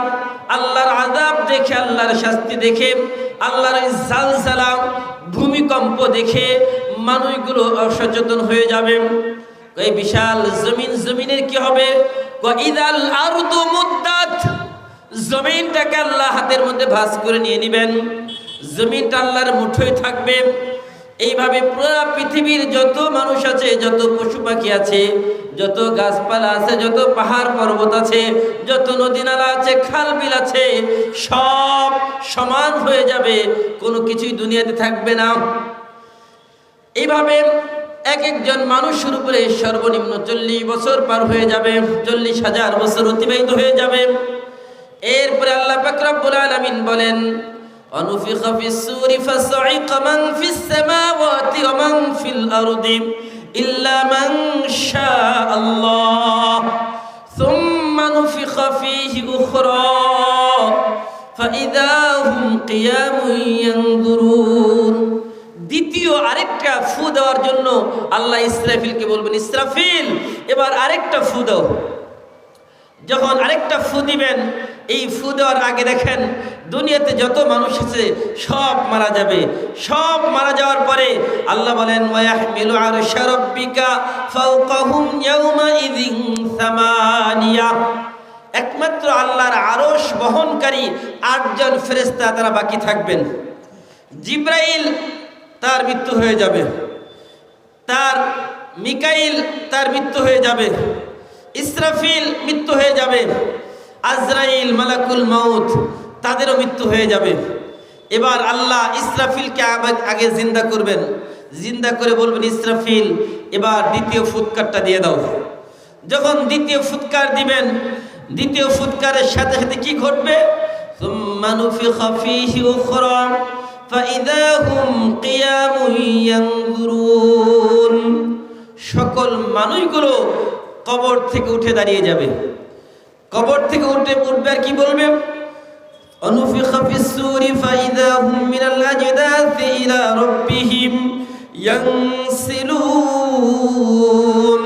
আল্লাহর আযাব দেখে, আল্লাহর শাস্তি দেখে, আল্লাহর জালজালা ভূমিকম্প দেখে মানুষগুলো অসচেতন হয়ে যাবে। এই বিশাল জমিনের কি হবে? ইদাল আরদু মুদ্দাত, জমিনটাকে আল্লাহ হাতের মধ্যে ভাঁজ করে নিয়ে নেবেন, জমিনটা আল্লাহর মুঠোয় থাকবে। এইভাবে পুরো পৃথিবীর যত মানুষ আছে, যত পশু পাখি আছে, যত গাছপালা আছে, যত পাহাড় পর্বত আছে, যত নদী নালা আছে, খাল বিল আছে, সব সমান হয়ে যাবে, কোনো কিছুই দুনিয়াতে থাকবে না। এইভাবে এক একজন মানুষের উপরে সর্বনিম্ন 40 বছর পার হয়ে যাবে, 40,000 বছর অতিবাহিত হয়ে যাবে। এরপরে আল্লাহ পাক রব্বুল আলামিন বলেন, অনুফিখা ফিস সূরি ফাসঈকা মান ফিস সামাওয়াতি ওয়া মান ফিল আরদি ইল্লা মান শাআল্লাহ সুম্মা নুফিখা ফীহি উখরা ফাইযা হুম কিয়ামুন ইয়ানজুরুন। দ্বিতীয় আরেকটা ফু দেওয়ার জন্য আল্লাহ ইসরাফিলকে বলবেন, ইসরাফিল এবার আরেকটা ফু দাও। যখন আরেকটা ফু দিবেন, এই ফু দেওয়ার আগে দেখেন দুনিয়াতে যত মানুষ আছে সব মারা যাবে। সব মারা যাওয়ার পরে আল্লাহ বলেন, ওয়াহমিলু আরশা রাব্বিকা ফাওকাহুম ইয়াওমাইযিন সামানিয়া, একমাত্র আল্লাহর আরশ বহনকারী 8 জন ফেরেশতা তারা বাকি থাকবেন। জিব্রাইল তার মৃত্যু হয়ে যাবে, তার মিকাইল তার মৃত্যু হয়ে যাবে, ইসরাফিল মৃত্যু হয়ে যাবে, আজরাইল মালাকুল মাউত তাদেরও মৃত্যু হয়ে যাবে। এবার আল্লাহ ইসরাফিলকে আগে জিন্দা করবেন, জিন্দা করে বলবেন, ইসরাফিল এবার দ্বিতীয় ফুৎকারটা দিয়ে দাও। যখন দ্বিতীয় ফুৎকার দিবেন, দ্বিতীয় ফুৎকারের সাথে সাথে কি ঘটবে? সুম্মা নুফিখা ফীহি উখরা ফাইযা হুম কিয়ামুন ইয়ানজুরুন, সকল মানুষগুলো কবর থেকে উঠে দাঁড়িয়ে যাবে। কবর থেকে উঠবে আর কি বলবে? অনুফিখা ফিস সূরি ফাইযা হুম মিনাল আজদাথি ইলা রাব্বিহিম ইয়ানসিলুন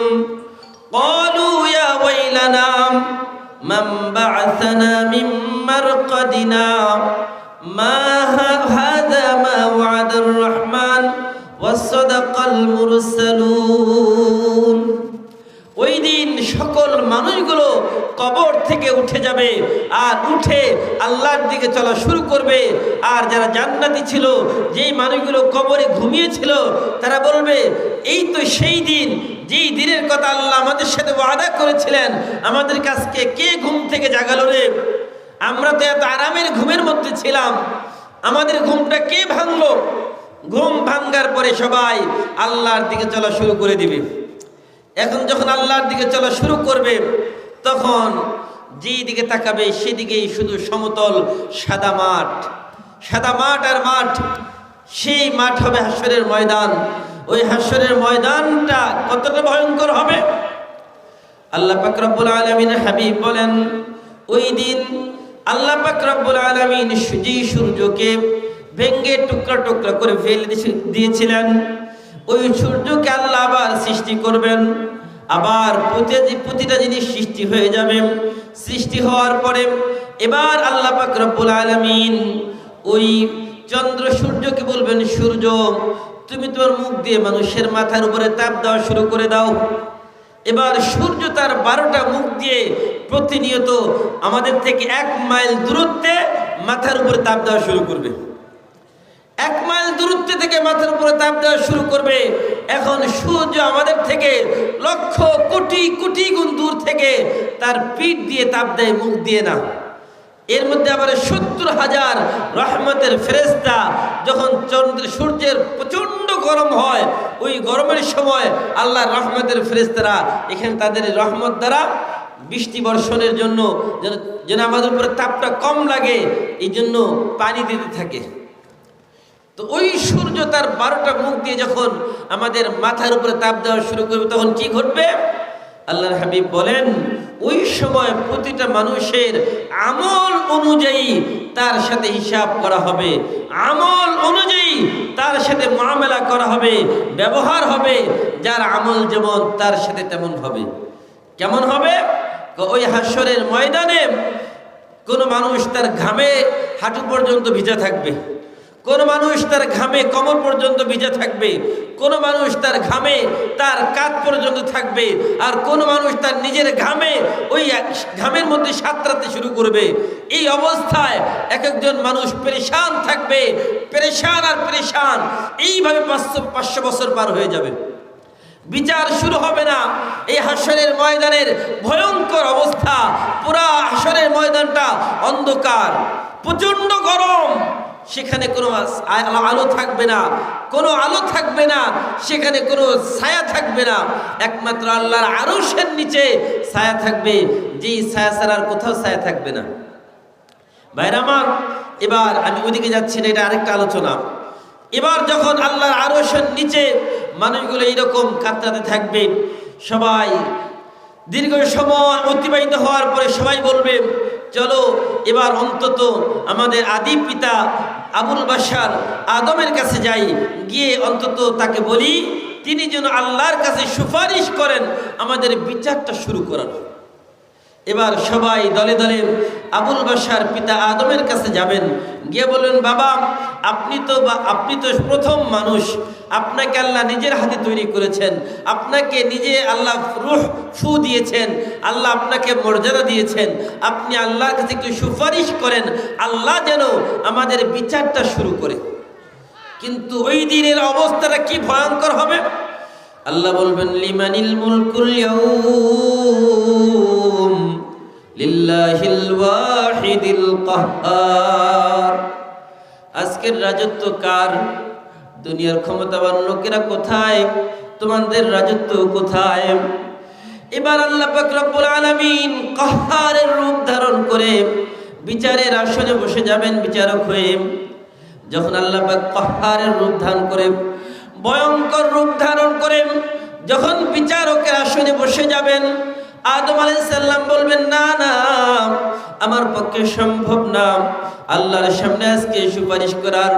ক্বালু ইয়া ওয়াইলানা মান বা'আসানা মিন মারকাদিনা মা হাযা মা ওয়া'দার রাহমান ওয়া সাদাকাল মুরসালুন। ওই দিন সকল মানুষগুলো কবর থেকে উঠে যাবে আর উঠে আল্লাহর দিকে চলা শুরু করবে। আর যারা জান্নাতি ছিল, যেই মানুষগুলো কবরে ঘুমিয়েছিল, তারা বলবে, এই তো সেই দিন, যেই দিনের কথা আল্লাহ আমাদের সাথে ওয়াদা করেছিলেন, আমাদের কাছকে কে ঘুম থেকে জাগালো রে? আমরা তো এত আরামের ঘুমের মধ্যে ছিলাম, আমাদের ঘুমটা কে ভাঙলো? ঘুম ভাঙ্গার পরে সবাই আল্লাহর দিকে চলা শুরু করে দিবে। এখন যখন আল্লাহর দিকে চলা শুরু করবে, তখন যেই দিকে তাকাবে সেদিকেই শুধু সমতল সাদা মাঠ, সাদা মাঠ আর মাঠ। সেই মাঠ হবে হাশরের ময়দান। ওই হাশরের ময়দানটা কতটা ভয়ঙ্কর হবে! আল্লাহ পাক রব্বুল আলামিন হাবিব বলেন, ওই দিন আল্লাহ পাক রব্বুল আলামিন যেই সূর্যকে ভেঙ্গে টুকরা টুকরা করে ফেলে দিয়েছিলেন, ওই সূর্যকে আল্লাহ আবার সৃষ্টি করবেন। আবার প্রতিটা জিনিস সৃষ্টি হয়ে যাবে। সৃষ্টি হওয়ার পরে এবার আল্লাহ পাক রব্বুল আলামিন ওই চন্দ্র সূর্যকে বলবেন, সূর্য তুমি তোমার মুখ দিয়ে মানুষের মাথার উপরে তাপ দেওয়া শুরু করে দাও। এবার সূর্য তার 12টা মুখ দিয়ে প্রতিনিয়ত আমাদের থেকে 1 মাইল দূরত্বে মাথার উপরে তাপ দেওয়া শুরু করবে। 1 মাইল দূরত্ব থেকে মাথার উপরে তাপ দেওয়া শুরু করবে। এখন সূর্য আমাদের থেকে লক্ষ কোটি কোটি গুণ দূর থেকে তার পিঠ দিয়ে তাপ দেয়, মুখ দিয়ে না। এর মধ্যে আবার 70,000 রহমতের ফেরেশতা যখন সূর্যের প্রচন্ড গরম হয়, ওই গরমের সময় আল্লাহর রহমতের ফেরেশতারা এখানে তাদের রহমত দ্বারা বৃষ্টি বর্ষণের জন্য যেন আমাদের উপরে তাপটা কম লাগে, এই জন্য পানি দিতে থাকে। তো ওই সূর্য তার 12টা মুখ দিয়ে যখন আমাদের মাথার উপরে তাপ দেওয়া শুরু করবে, তখন কি ঘটবে? আল্লাহর হাবিব বলেন, ওই সময় প্রতিটা মানুষের আমল অনুযায়ী তার সাথে হিসাব করা হবে, আমল অনুযায়ী তার সাথে মুআমালা করা হবে, ব্যবহার হবে। যার আমল যেমন তার সাথে তেমন হবে। কেমন হবে? ওই হাশরের ময়দানে কোন মানুষ তার ঘামে হাঁটু পর্যন্ত ভিজা থাকবে, কোন মানুষ তার ঘামে কোমর পর্যন্ত ভিজা থাকবে, কোন মানুষ তার ঘামে তার কাঁধ পর্যন্ত থাকবে, আর কোন মানুষ তার নিজের ঘামে ওই ঘামের মধ্যে সাঁতরাতে শুরু করবে। এই অবস্থায় এক একজন মানুষ পেরেশান থাকবে, পেরেশান আর পেরেশান। এইভাবে 500 বছর পার হয়ে যাবে, বিচার শুরু হবে না। এই হাশরের ময়দানের ভয়ঙ্কর অবস্থা, পুরা হাশরের ময়দানটা অন্ধকার, প্রচন্ড গরম। সেখানে কোনো আলো থাকবে না, কোনো আলো থাকবে না, সেখানে কোনো ছায়া থাকবে না। একমাত্র আল্লাহর আরশের নিচে ছায়া থাকবে, যেই ছায়া ছাড়া আর কোথাও ছায়া থাকবে না। ভাইরা আমার, এবার আমি ওইদিকে যাচ্ছি না, এটা আরেকটা আলোচনা। এবার যখন আল্লাহর আরশের নিচে মানুষগুলো এইরকম কাতরাতে থাকবে, সবাই দীর্ঘ সময় অতিবাহিত হওয়ার পরে সবাই বলবে, চলো এবার অন্তত আমাদের আদি পিতা আবুল বাশার আদমের কাছে যাই, গিয়ে অন্তত তাকে বলি তিনি যেন আল্লাহর কাছে সুপারিশ করেন আমাদের বিচারটা শুরু করার। এবার সবাই দলে দলে আবুল বাশার পিতা আদমের কাছে যাবেন, গিয়ে বলবেন, বাবা আপনি তো প্রথম মানুষ, আপনাকে আল্লাহ নিজের হাতে তৈরি করেছেন, আপনাকে নিজে আল্লাহ রূহ ফু দিয়েছেন, আল্লাহ আপনাকে মর্যাদা দিয়েছেন, আপনি আল্লাহর কাছে একটু সুপারিশ করেন আল্লাহ যেন আমাদের বিচারটা শুরু করে। কিন্তু ওই দিনের অবস্থাটা কি ভয়ঙ্কর হবে। আল্লাহ বলবেন, লিমানিল মুলকুল ইয়াউম লিল্লাহিল ওয়াহিদিল কাহ্হার। আজকের রাজত্ব কার? দুনিয়ার ক্ষমতাবান লোকেরা কোথায়? তোমাদের রাজত্ব কোথায়? এবার আল্লাহ পাক রব্বুল আলামিন কাহ্হারের রূপ ধারণ করে বিচারের আসনে বসে যাবেন বিচারক হয়ে। যখন আল্লাহ পাক কাহ্হারের রূপ ধারণ করে, ভয়ঙ্কর রূপ ধারণ করে যখন বিচারকের আসনে বসে যাবেন, আদম আলাইহিস সালাম বলবেন, না না, আমার পক্ষে সম্ভব না আল্লাহর সামনে আজকে সুপারিশ করার।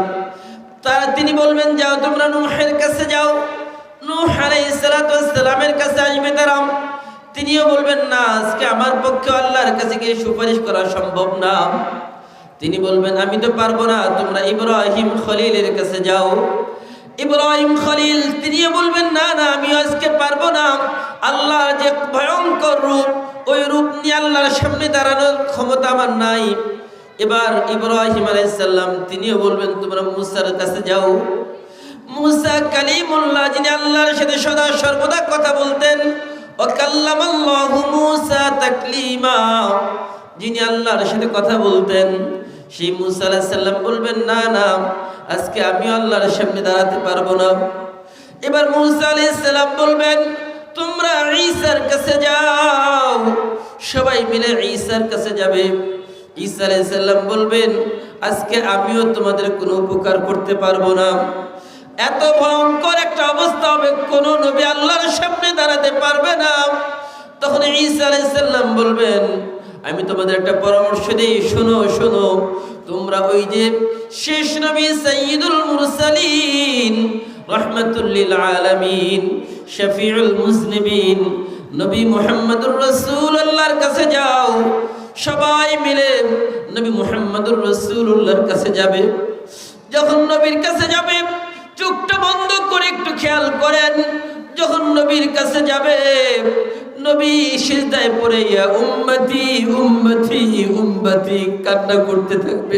তিনি বলবেন, যাও তোমরা নূহের কাছে যাও, নূহ আলাইহিস সালামের কাছে আসবে তারা। তিনিও বলবেন, না, আজকে আমার পক্ষে আল্লাহর কাছে গিয়ে সুপারিশ করা সম্ভব না। তিনি বলবেন, আমি তো পারবো না, তোমরা ইব্রাহিম খলিলের কাছে যাও। ইব্রাহিম খলিল তিনিও বলবেন, না না, আমি আজকে পারবো না, আল্লাহর যে ভয়ঙ্কর রূপ, ওই রূপ নিয়ে আল্লাহর সামনে দাঁড়ানোর ক্ষমতা আমার নাই। এবার ইব্রাহিম আলাইহিস সালাম তিনিও বলবেন, তোমরা মুসার কাছে যাও। মুসা কালিমুল্লাহ, যিনি আল্লাহর সাথে সদা সর্বদা কথা বলতেন, ও কাল্লামাল্লাহু মুসা তাকলিমা, যিনি আল্লাহর সাথে কথা বলতেন, সেই মুসা আলাইহিস সালাম বলবেন, না না, আজকে আমি আল্লাহর সামনে দাঁড়াতে পারবো না। এবার মুসা আলাইহিস সালাম বলবেন, তোমরা ঈসার কাছে যাও। সবাই মিলে ঈসার কাছে যাবে। ঈসা আলাইহিস সালাম বলবেন, আজকে আমিও তোমাদের কোনো উপকার করতে পারবো না। এত ভয়ঙ্কর একটা অবস্থা হবে, কোন নবী আল্লাহর সামনে দাঁড়াতে পারবে না। তখন ঈসা আলাইহিস সালাম বলবেন, আমি তোমাদের একটা পরামর্শ দিই, শোনো শোনো, তোমরা ওই যে শেষ নবী সাইয়্যিদুল মুরসালিন রাহমাতুল লিল আলামিন শফিউল মুজনিবিন নবী মুহাম্মদুর রাসূলুল্লাহর কাছে যাও। সবাই মিলে নবী মুহাম্মদুর রাসূলুল্লাহর কাছে যাবে। যখন নবীর কাছে যাবে, চোখটা বন্ধ করে একটু খেয়াল করেন, যখন নবীর কাছে যাবে, নবী সিজদায় পড়ে ইয়া উম্মতি উম্মতি উম্মতি কান্না করতে থাকবে।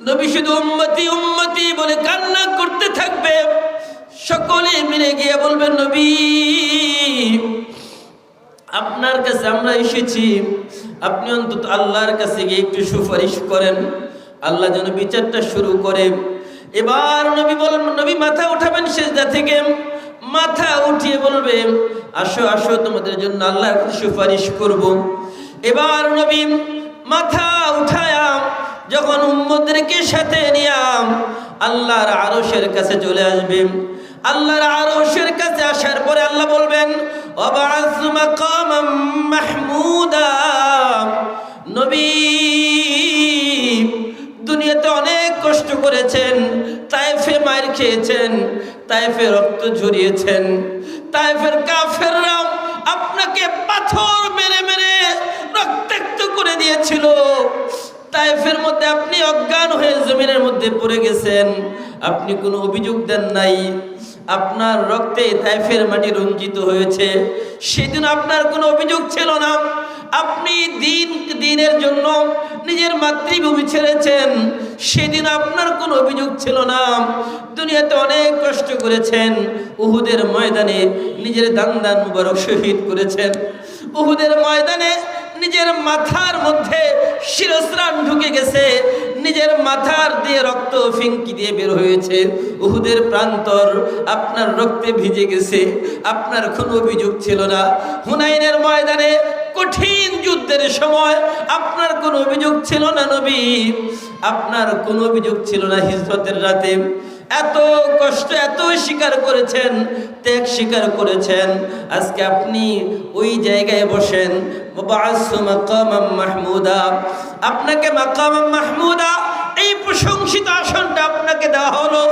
নবী শুধু উম্মতি উম্মতি বলে কান্না করতে থাকবে। সকলে মিলে গিয়ে বলবে, নবী আপনার কাছে আমরা এসেছি, আপনি অন্তত আল্লাহর কাছে গিয়ে একটু সুপারিশ করেন, আল্লাহ যেন বিচারটা শুরু করে। এবার নবী মাথা উঠাবেন সিজদা থেকে, মাথা উঠিয়ে বলবে, আসো আসো, তোমাদের জন্য আল্লাহর কাছে সুপারিশ করব। এবার নবী মাথা উঠায়া যখন উম্মতদেরকে সাথে নিয়ে আল্লাহর আরশের কাছে চলে আসবে, আল্লাহর আরশের কাছে আসার পরে আল্লাহ বলবেন ওয়াবা'আস মাকামাম মাহমুদা। নবী দুনিয়াতে অনেক কষ্ট করেছেন, তায়েফে মার খেয়েছেন, তায়েফে রক্ত ঝরিয়েছেন, তায়েফের কাফেররা আপনাকে পাথর মেরে মেরে রক্তাক্ত করে দিয়েছিল। তায়েফের মধ্যে আপনি অজ্ঞান হয়ে জমিনের মধ্যে পড়ে গেছেন, আপনি কোনো অভিযোগ দেন নাই, আপনার রক্তে তায়েফের মাটি রঞ্জিত হয়েছে, সেদিন আপনার কোনো অভিযোগ ছিল না। আপনি দিনের জন্য নিজের মাতৃভূমি ছেড়েছেন, সেদিন আপনার কোনো অভিযোগ ছিল না। দুনিয়াতে অনেক কষ্ট করেছেন, উহুদের ময়দানে নিজের দান মুবারক শহীদ করেছেন, উহুদের ময়দানে নিজের মাথার মধ্যে শিরস্ত্রাণ ঢুকে গেছে, নিজের মাথার দিয়ে রক্ত ফিঙ্কি দিয়ে বের হয়েছে, উহুদের প্রান্তর আপনার রক্তে ভিজে গেছে, আপনার কোনো অভিযোগ ছিল না। হুনাইনের ময়দানে কঠিন যুদ্ধের সময় আপনার কোনো অভিযোগ ছিল না নবী, আপনার কোনো অভিযোগ ছিল না। হিজরতের রাতে এত কষ্ট এত স্বীকার করেছেন, ত্যাগ স্বীকার করেছেন, আজকে আপনি ওই জায়গায় বসেন। মাকামাম মাহমুদা, আপনাকে মাকামাম মাহমুদা এই প্রশংসিত আসনটা আপনাকে দেওয়া হলো,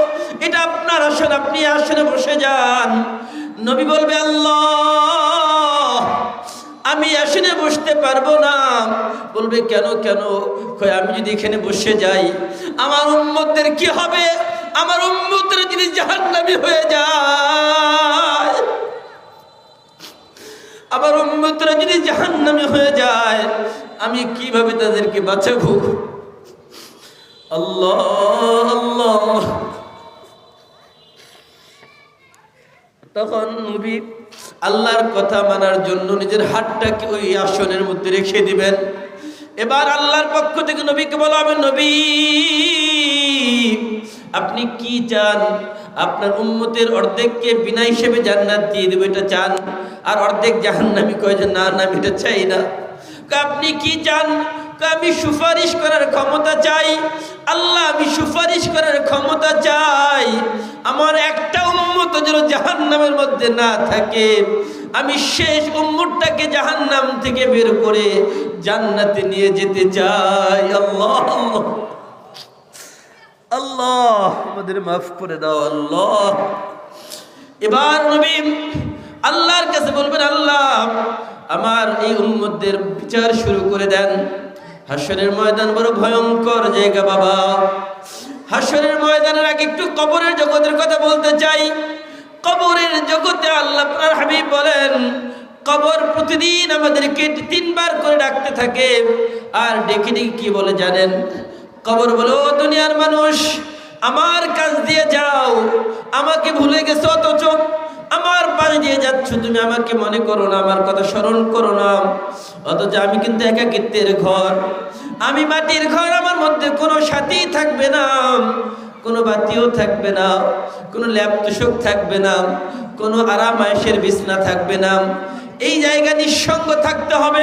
এটা আপনার আসন, আপনি আসনে বসে যান। নবী বলবে আল্লাহ আমি আসনে বসতে পারবো না। বলবে কেন কেন? আমি যদি এখানে বসে যাই আমার উম্মতদের কি হবে? আমার উম্মতরা যদি জাহান্নামী হয়ে যায়, আমার উম্মতরা যদি জাহান্নামী হয়ে যায়, আমি কিভাবে তাদেরকে বাঁচাবো? আল্লাহ আল্লাহ। তখন নবী আল্লাহর কথা মানার জন্য নিজের হাতটাকে ওই আসনের মধ্যে রেখে দিবেন। এবার আল্লাহর পক্ষ থেকে নবীকে বলা হবে, নবী আপনি কি চান? আপনার উম্মতের অর্ধেককে বিনা হিসেবে জান্নাত দিয়ে দেব, এটা চান? আর অর্ধেক জাহান্নামী কয় যে না না আমি এটা চাই না। আপনি কি চান? আমি সুপারিশ করার ক্ষমতা চাই। আল্লাহ আমি সুপারিশ করার ক্ষমতা চাই, আমার একটা উম্মত যেন জাহান্নামের মধ্যে না থাকে, আমি শেষ উম্মতটাকে জাহান্নাম থেকে বের করে জান্নাতে নিয়ে যেতে চাই। আল্লাহ আল্লাহ আল্লাহ আমাদের মাফ করে দাও আল্লাহ। এবার নবী আল্লাহর কাছে বলবেন আল্লাহ আমার এই উম্মতদের বিচার শুরু করে দেন। হাশরের ময়দান বড় ভয়ঙ্কর জায়গা বাবা। হাশরের ময়দানের আগে একটু কবরের জগতের কথা বলতে চাই। কবরের জগতে আল্লাহ আপনার হাবিব বলেন কবর প্রতিদিন আমাদেরকে 3 বার করে ডাকতে থাকে। আর ডেকে ডেকে কি বলে জানেন? কবর বলে ও দুনিয়ার মানুষ আমার কাছ দিয়ে যাও, আমাকে ভুলে গেছো অথচ আমার পাশ দিয়ে যাচ্ছ, তুমি আমাকে মনে করো না, আমার কথা স্মরণ করো না। অথচ আমি কিন্তু একাকিত্বের ঘর, আমি মাটির ঘর, আমার মধ্যে কোনো সাথী থাকবে না, কোনো বাতিও থাকবে না, কোনো ল্যাপ তোষক থাকবে না, কোনো আরাম আয়েশের বিছনা থাকবে না। এই জায়গা নিঃসঙ্গ থাকতে হবে,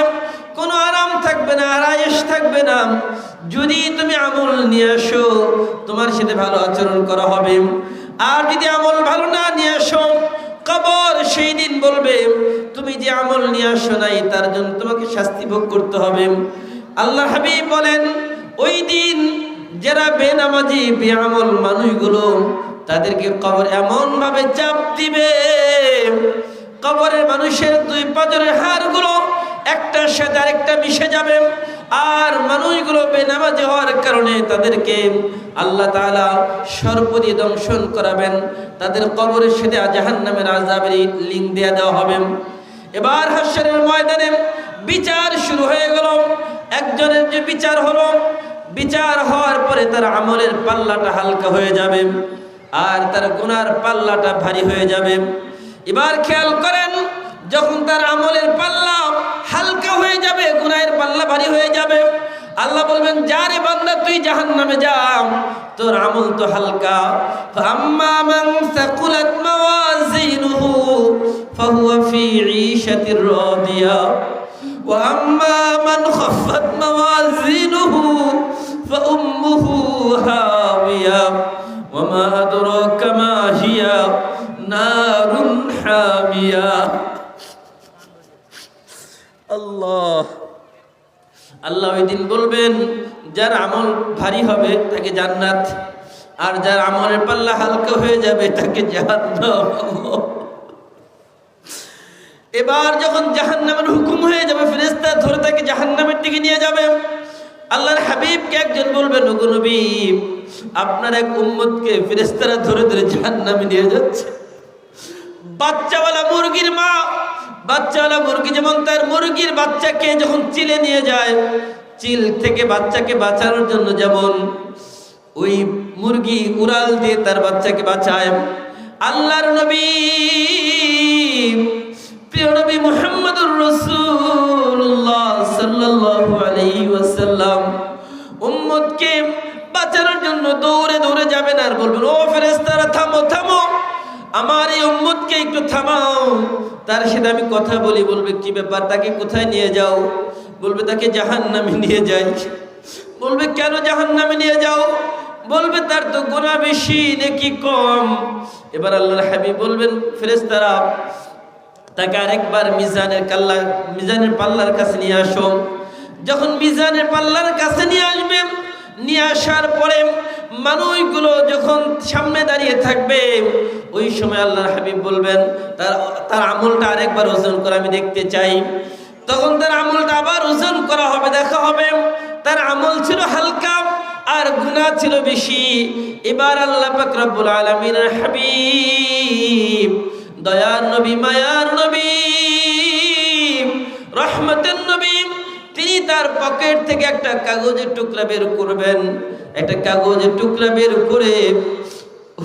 কোনো আরাম থাকবে না, আরায়েশ থাকবে না। যদি তুমি আমল নিয়ে আসো তোমার সাথে ভালো আচরণ করা হবে, আর যদি আমল ভালো না নিয়ে আসো কবর সেই দিন বলবে তুমি যে আমল নিয়ে আসো নাই তার জন্য তোমাকে শাস্তি ভোগ করতে হবে। আল্লাহ হাবিব বলেন ওই দিন যারা বেনামাজি বেআমল মানুষগুলো তাদেরকে কবর এমন ভাবে চাপ দিবে, কবরের মানুষের 2 পাঁজরের হাড়গুলো একটার সাথে আরেকটা মিশে যাবে। আর মানুষগুলো বেনামাজি হওয়ার কারণে তাদেরকে আল্লাহ তাআলা সর্প দিয়ে দংশন করাবেন, তাদের কবরের সাথে জাহান্নামের আযাবের লিঙ্ক দিয়ে দেওয়া হবে। এবার হাশরের ময়দানে বিচার শুরু হয়ে গেল। একজনের যে বিচার হলো, বিচার হওয়ার পরে তার আমলের পাল্লাটা হালকা হয়ে যাবে আর তার গুনার পাল্লাটা ভারী হয়ে যাবে। এবার খেয়াল করেন যখন তার আমলের পাল্লা হালকা হয়ে যাবে, গুনাহের পাল্লা ভারী হয়ে যাবে, আল্লাহ বলবেন যা রে বান্দা তুই জাহান্নামে যা, তোর আমল তো হালকা। ফাম্মা মান সাকুলাত মাওয়াজিনুহু ফাহুয়া ফি ঈশাতির রাদিয়া ওয়া আম্মা মান খাফফাত মাওয়াজিনুহু ফাউম্মুহু হাওিয়া ওয়া মা আদরাকা মা হিয়া নারুন হামিয়া। আল্লাহ আল্লাহ ওই দিন বলবেন, যার আমল ভারী হবে তাকে জান্নাত, আর যার আমলের পাল্লা হালকা হয়ে যাবে তাকে জাহান্নাম। এবার যখন জাহান্নামের হুকুম হয়ে যাবে, ফেরেশতা ধরে তাকে জাহান্নামের দিকে নিয়ে যাবে। আল্লাহর হাবিবকে একজন বলবেন, ওগো নবী, আপনার এক উম্মতকে ফেরেশতারা ধরে ধরে জাহান্নামে নিয়ে যাচ্ছে। বাচ্চাওয়ালা মুরগির মা, বাচ্চাওয়ালা মুরগি যেমন তার মুরগির বাচ্চাকে যখন চিলে নিয়ে যায়, চিল থেকে বাচ্চাকে বাঁচানোর জন্য যেমন ওই মুরগি উড়াল দিয়ে তার বাচ্চাকে বাঁচায়, আল্লাহর নবী প্রিয় নবী মুহাম্মদুর রাসূলুল্লাহ সাল্লাল্লাহু আলাইহি ওয়াসাল্লাম উম্মতকে বাঁচানোর জন্য দৌড়ে দৌড়ে যাবেন আর বলবেন, ও ফেরেশতারা থামো থামো, আমার এই উম্মতকে একটু থামাও, তার সাথে আমি কথা বলি। বলবে, কি ব্যাপার, তাকে কোথায় নিয়ে যাও? বলবে, তাকে জাহান্নামে নিয়ে যাই। বলবে, কেন জাহান্নামে নিয়ে যাও? বলবে, তার তো গুনাহ বেশি নাকি কম? এবার আল্লাহর হাবিব বলবেন, ফেরেশতারা তাকে আরেকবার মিজানের পাল্লার কাছে নিয়ে আসো। যখন মিজানের পাল্লার কাছে নিয়ে আসবে, নিয়ে আসার পরে মানুষগুলো যখন সামনে দাঁড়িয়ে থাকবে, ওই সময় আল্লাহর হাবিব বলবেন, তার আমলটা আরেকবার ওজন করে আমি দেখতে চাই। তখন তার আমলটা আবার ওজন করা হবে, দেখা হবে তার আমল ছিল হালকা আর গুনাহ ছিল বেশি। এবার আল্লাহ পাক রব্বুল আলামিনের হাবিব, দয়ার নবী, মায়ার নবী, রহমতের নবী, তিনি তার পকেট থেকে একটা কাগজের টুকরা বের করবেন। একটা কাগজের টুকরা বের করে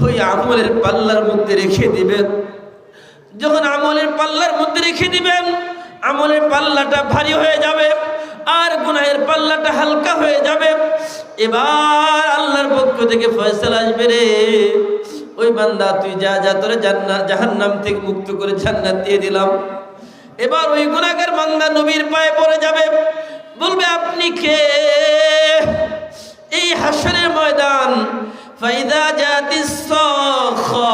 ওই আমলের পাল্লার মধ্যে রেখে দিবেন। যখন আমলের পাল্লার মধ্যে রেখে দিবেন, আমলের পাল্লাটা ভারী হয়ে যাবে আর গুনাহের পাল্লাটা হালকা হয়ে যাবে। এবার আল্লাহর পক্ষ থেকে ফয়সালা আসবে, রে ওই বান্দা তুই যা যা, তোরে জাহান্নাম থেকে মুক্ত করে জান্নাত দিয়ে দিলাম। এবার ওই গুনাহগার বান্দা নবীর পায়ে পড়ে যাবে, বলবে, আপনি কে? এই হাশরের ময়দান, ফাইদা জাতিস সাখা,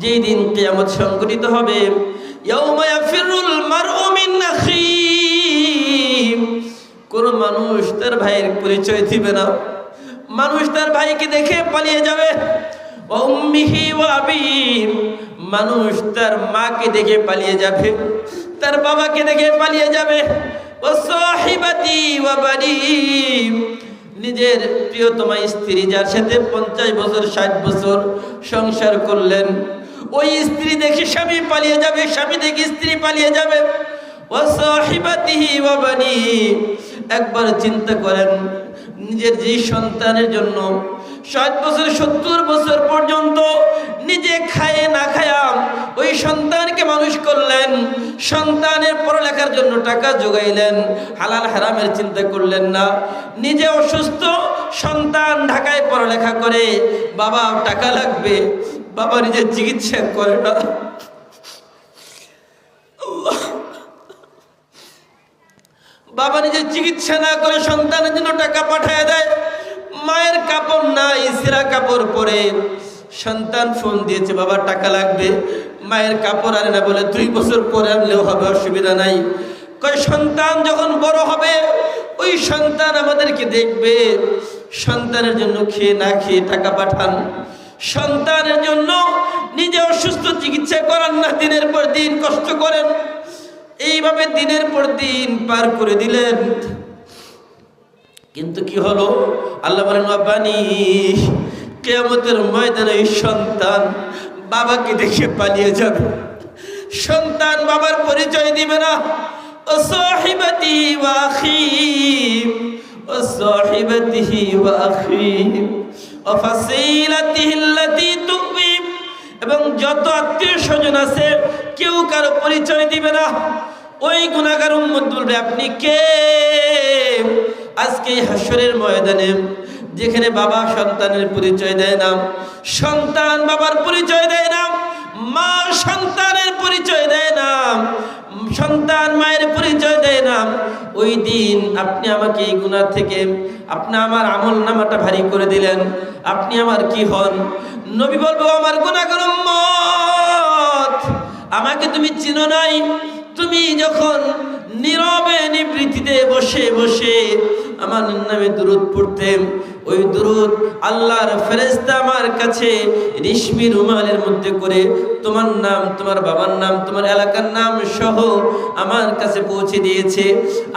যেই দিন কিয়ামত সংঘটিত হবে, ইয়াউমা ইয়াফিরুল মারউ মিন আখি, কোন মানুষ তার ভাইয়ের পরিচয় দিবে না। মানুষ তার ভাইকে দেখে পালিয়ে যাবে। ওয়া উম্মিহি ওয়া আবিহি, মানুষ তার মাকে দেখে পালিয়ে যাবে, তার বাবাকে দেখে পালিয়ে যাবে। ওয়া সাহিবাতি ওয়া বানি, নিজের প্রিয়তমা স্ত্রী যার সাথে 50 বছর 60 বছর সংসার করলেন, ওই স্ত্রী দেখে স্বামী পালিয়ে যাবে, স্বামী দেখে স্ত্রী পালিয়ে যাবে। ওয়া সাহিবাতিহি ওয়া বানি, একবার চিন্তা করেন, নিজের যে সন্তানের জন্য 60 বছর 70 বছর পর্যন্ত নিজে খায় না খায়া ওই সন্তানকে মানুষ করলেন, সন্তানের পড়ালেখার জন্য টাকা জোগাইলেন, হালাল হারামের চিন্তা করলেন না। নিজে অসুস্থ, সন্তান ঢাকায় পড়ালেখা করে, বাবা টাকা লাগবে, বাবা নিজের চিকিৎসা করে না। বাবা নিজের চিকিৎসা না করে সন্তানের জন্য টাকা পাঠায় দেয়। মায়ের কাপড় নাই, ছেঁড়া কাপড় পরে, সন্তান ফোন দিয়েছে, বাবা টাকা লাগবে, মায়ের কাপড় আনে না, বলে 2 বছর পরে আনলেও হবে, অসুবিধা নাই। কয় সন্তান যখন বড় হবে ওই সন্তান আমাদেরকে দেখবে, সন্তানের জন্য খেয়ে না খেয়ে টাকা পাঠান, সন্তানের জন্য নিজে অসুস্থ চিকিৎসা করান না, দিনের পর দিন কষ্ট করেন। এইভাবে দিনের পর দিন পার করে দিলেন। কিন্তু কি হলো? আল্লাহ বলেন, বানি, কিয়ামতের ময়দানে এই সন্তান বাবাকে দেখে পালিয়ে যাবে, সন্তান বাবার পরিচয় দিবে না। ও সাহিবাতি ওয়া আখি, ও সাহিবাতিহি ওয়া আখি, ও ফাসিলাতিহি আল্লাতী তুবি, এবং যত আত্মীয় স্বজন আছে কেউ কারো পরিচয় দিবে না। ওই গুনাহগার উম্মত বলবে, আপনি কে? আজকে হাশরের ময়দানে যেখানে বাবা সন্তানের পরিচয় দেয় না, সন্তান বাবার পরিচয় দেয় না, মা সন্তানের পরিচয় দেয় না, সন্তান মায়ের পরিচয় দেয় না, ওই দিন আপনি আমাকে এই গুনাহ থেকে, আপনি আমার আমল নামাটা ভারী করে দিলেন, আপনি আমার কি হন? নবী বলবো, আমার গুনাহগার উম্মত, আমাকে তুমি চিনো নাই। তুমি যখন নীরবে নিবৃত্তিতে বসে বসে আমার নামে দুরূদ পড়তেন, ওই দুরূদ আল্লাহর ফেরেশতা আমার কাছে রেশমি রুমালের মধ্যে করে তোমার নাম, তোমার বাবার নাম, তোমার এলাকার নাম সহ আমার কাছে পৌঁছে দিয়েছে।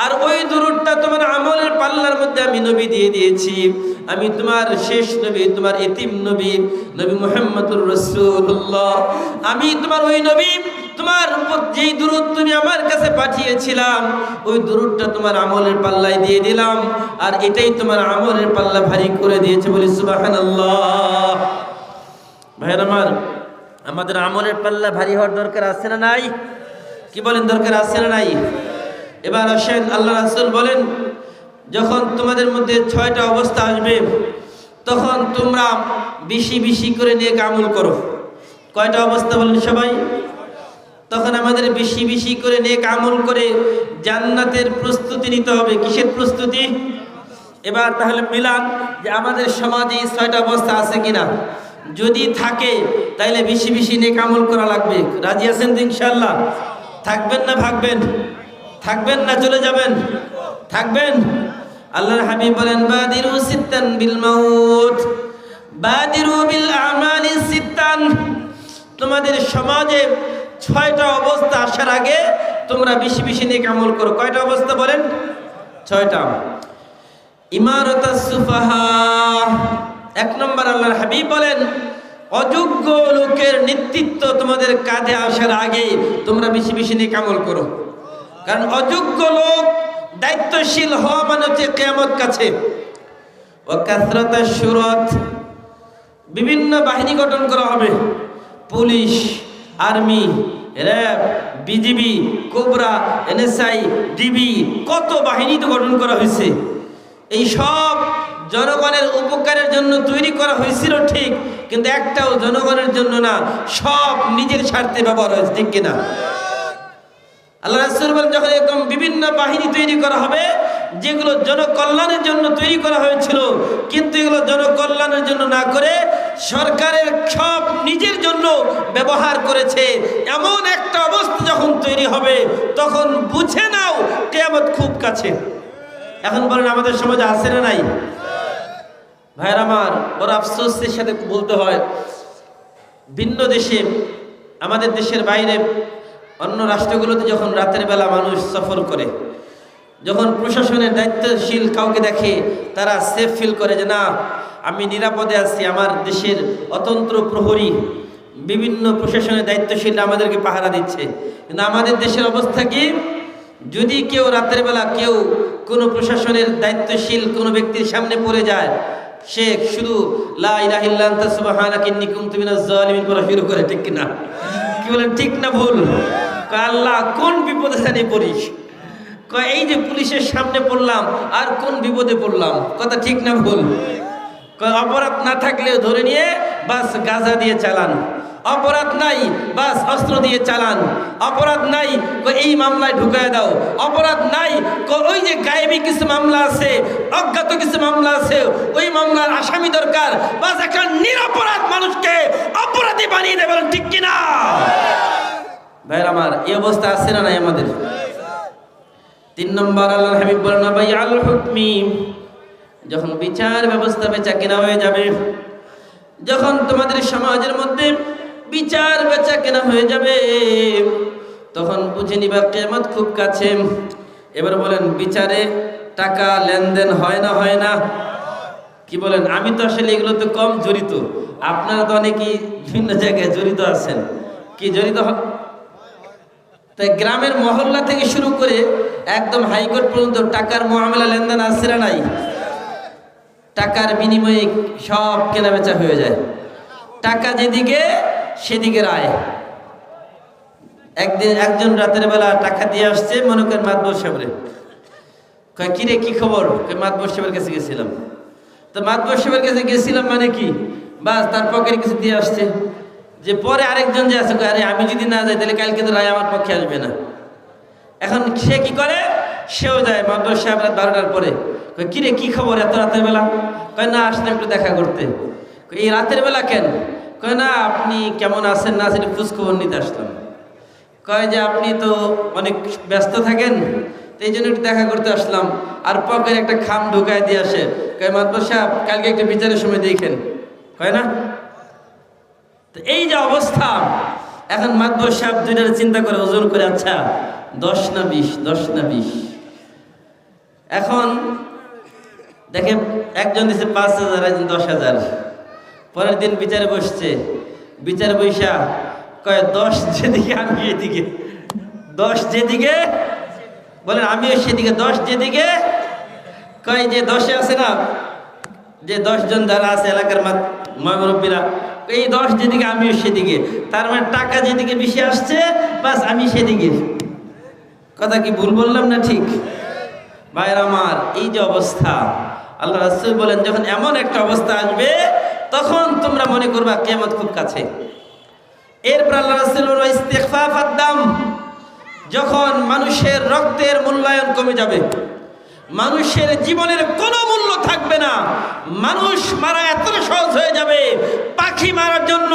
আর ওই দুরূদটা তোমার আমলের পাল্লার মধ্যে আমি নবী দিয়ে দিয়েছি। আমি তোমার শেষ নবী, তোমার এতিম নবী, নবী মুহাম্মদুর রাসূলুল্লাহ। আমি তোমার ওই নবী, তোমার যেই দুরূদ তুমি আমার কাছে পাঠিয়েছিলাম, ওই দুরূদটা তোমার আমলের পাল্লায় দিয়ে দিলাম। আর এটাই তোমার আমলের পাল্লা ভারী করে দিয়েছে। বলি সুবহানাল্লাহ। ভাইরা আমার, আমাদের আমলের পাল্লা ভারী হওয়ার দরকার আছে না নাই? কি বলেন, দরকার আছে না নাই? এবার আসেন, আল্লাহ রাসূল বলেন, যখন তোমাদের মধ্যে 6টা অবস্থা আসবে, তখন তোমরা বেশি বেশি করে নেক আমল করো। কয়টা অবস্থা বলেন সবাই? তখন আমাদের বেশি বেশি করে নেক আমল করে জান্নাতের প্রস্তুতি নিতে হবে। কিসের প্রস্তুতি? এবার তাহলে মিলান যে আমাদের সমাজে 6টা অবস্থা আছে কিনা। যদি থাকে তাহলে বেশি বেশি নেক আমল করা লাগবে। রাজি আছেন তো ইনশাআল্লাহ? থাকবেন না ভাগবেন? থাকবেন না চলে যাবেন? থাকবেন। আল্লাহর হাবিব বলেন, বাদিরু সিত্তান বিল মাউত, বাদিরু বিল আমালি সিত্তান। তোমাদের সমাজে 6টা অবস্থা আসার আগে তোমরা বেশি বেশি নেক আমল করো। কয়টা অবস্থা বলেন? 6টা। ইমারাতাস সুফাহা, 1 নম্বর আল্লাহর হাবিব বলেন, অযোগ্য লোকের নেতৃত্ব তোমাদের কাঁধে আসার আগে তোমরা বেশি বেশি নেক আমল করো। কারণ অযোগ্য লোক দায়িত্বশীল হওয়া মানে হচ্ছে কিয়ামত কাছে। ওয়া কাসরাতাশ শুরাত, বিভিন্ন বাহিনী গঠন করা হবে, police, army, RAB, BGB, cobra, NSI, DB, কত বাহিনী তো গঠন করা হয়েছে। এই সব জনগণের উপকারের জন্য তৈরি করা হয়েছিল ঠিক, কিন্তু একটাও জনগণের জন্য না, সব নিজের স্বার্থে ব্যবহার হয়েছে। ঠিক কিনা? আল্লাহ রাসূল বলেন, যখন এরকম বিভিন্ন বাহিনী তৈরি করা হবে যেগুলো জনকল্যাণের জন্য তৈরি করা হয়েছিল, কিন্তু এগুলো জনকল্যাণের জন্য না করে সরকারের সব নিজের জন্য ব্যবহার করেছে, এমন একটা অবস্থা যখন তৈরি হবে তখন বুঝে নাও কিয়ামত খুব কাছে। এখন বলেন আমাদের সমাজে আছে না নাই? ভাইরা আমার, বড় আফসোসের সাথে বলতে হয়, ভিন্ন দেশে, আমাদের দেশের বাইরে অন্য রাষ্ট্রগুলোতে যখন রাতের বেলা মানুষ সফর করে, যখন প্রশাসনের দায়িত্বশীল কাউকে দেখে, তারা সেফ ফিল করে যে না, আমি নিরাপদে আছি, আমার দেশের অতন্ত্র প্রহরী, বিভিন্ন প্রশাসনের দায়িত্বশীলরা আমাদেরকে পাহারা দিচ্ছে। কিন্তু আমাদের দেশের অবস্থা কি? যদি কেউ রাতের বেলা কেউ কোনো প্রশাসনের দায়িত্বশীল কোনো ব্যক্তির সামনে পড়ে যায়, সে শুধু লা ইলাহা ইল্লা আনতা সুবহানাকা ইন্নী কুনতু মিনাজ জালিমিন পড়া শুরু করে। ঠিক কিনা? কি বলেন, ঠিক না ভুল? আল্লাহ, কোন বিপদে জানি পড়িস? এই যে পুলিশের সামনে পড়লাম, আর কোন বিপদে পড়লাম? কথা ঠিক না ভুল? অপরাধ না থাকলেও ধরে নিয়ে বাস গাজা দিয়ে চালান, অপরাধ নাই বাস অস্ত্র দিয়ে চালান, অপরাধ নাই এই মামলায় ঢুকায় দাও, অপরাধ নাই ওই যে গায়েবী কিছু মামলা আছে, অজ্ঞাত কিছু মামলা আছে, ওই মামলার আসামি দরকার। বাস একটা নিরপরাধ মানুষকে অপরাধী বানিয়ে দেবেন। ঠিক কিনা ভাইরা আমার? এই অবস্থা আছে না নাই আমাদের? 3 নম্বর আল্লাহর হাবিব বলেন, ভাই আল হুকমি, যখন বিচার ব্যবস্থা বেচা কেনা হয়ে যাবে, যখন তোমাদের সমাজের মধ্যে বিচার বেচা কেনা হয়ে যাবে, তখন বুঝে নিবা কিয়ামত খুব কাছে। এবার বলেন, বিচারে টাকা লেনদেন হয় না? হয় না? কি বলেন? আমি তো আসলে এগুলো তো কম জড়িত, আপনারা তো অনেকেই বিভিন্ন জায়গায় জড়িত আছেন। কি জড়িত? তাই গ্রামের মহল্লা থেকে শুরু করে একদম হাইকোর্ট পর্যন্ত টাকার মুআমালা লেনদেন আছে না নাই? টাকার বিনিময়ে সব কেনাবেচা হয়ে যায়। টাকা যেদিকে সেদিকে রায়। একদিন একজন রাতের বেলা টাকা দিয়ে আসছে, মনে করেন মাতবর সাহেবের, কয় কিরে কি খবর? মাতবর সাহেবের কাছে গেছিলাম। তো মাতবর সাহেবের কাছে গেছিলাম মানে কি, বাস তার পকেটে কিছু দিয়ে আসছে। যে পরে আরেকজন যে আছে, আরে আমি যদি না যাই তাহলে কালকে তো রায় আমার পক্ষে আসবে না। এখন সে কি করে? সেও যায় মাতবর সাহেব রাত 12টার পরে। কিরে কি খবর এত রাতের বেলা? কয় না, আসলে একটু দেখা করতে। এই রাতের বেলা কেন? কয় না, আপনি কেমন আছেন না আছেন খোঁজ খবর নিতে আসলাম। কয় যে আপনি তো অনেক ব্যস্ত থাকেন, এই জন্য একটু দেখা করতে আসলাম। আর পকেটে একটা খাম ঢুকায় দিয়ে আসে, কয় মাতবর সাহেব কালকে একটু বিচারের সময় দেখেন, কয় না? তো এই যে অবস্থা, এখন মাতবর সাহেব দুইটার চিন্তা করে ওজন করে, আচ্ছা 10 না 20, 10 না 20। এখন দেখে একজন দিচ্ছে 5,000, একজন 10,000। পরের দিন বিচারে বসছে, বিচারে বৈশা কয় 10 যেদিকে আমি এদিকে, 10 যেদিকে বলেন আমিও সেদিকে, 10 যেদিকে। কয় যে 10-এ আছে না, যে 10 জন যারা আছে এলাকার মুরব্বীরা, এই 10 যেদিকে আমিও সেদিকে, তার মানে টাকা যেদিকে বেশি আসছে বাস আমি সেদিকে। কথা কি ভুল বললাম না ঠিক? ভাইরা আমার, এই যে অবস্থা, আল্লাহ রাসূল বলেন যখন এমন একটা অবস্থা আসবে তখন তোমরা মনে করবা কিয়ামত খুব কাছে। এরপর আল্লাহ রাসূল বলেন ইস্তিগফাফাদ দাম, যখন মানুষের রক্তের মূল্যায়ন কমে যাবে, মানুষের জীবনের কোনো মূল্য থাকবে না, মানুষ মারা এতটা সহজ হয়ে যাবে, পাখি মারার জন্য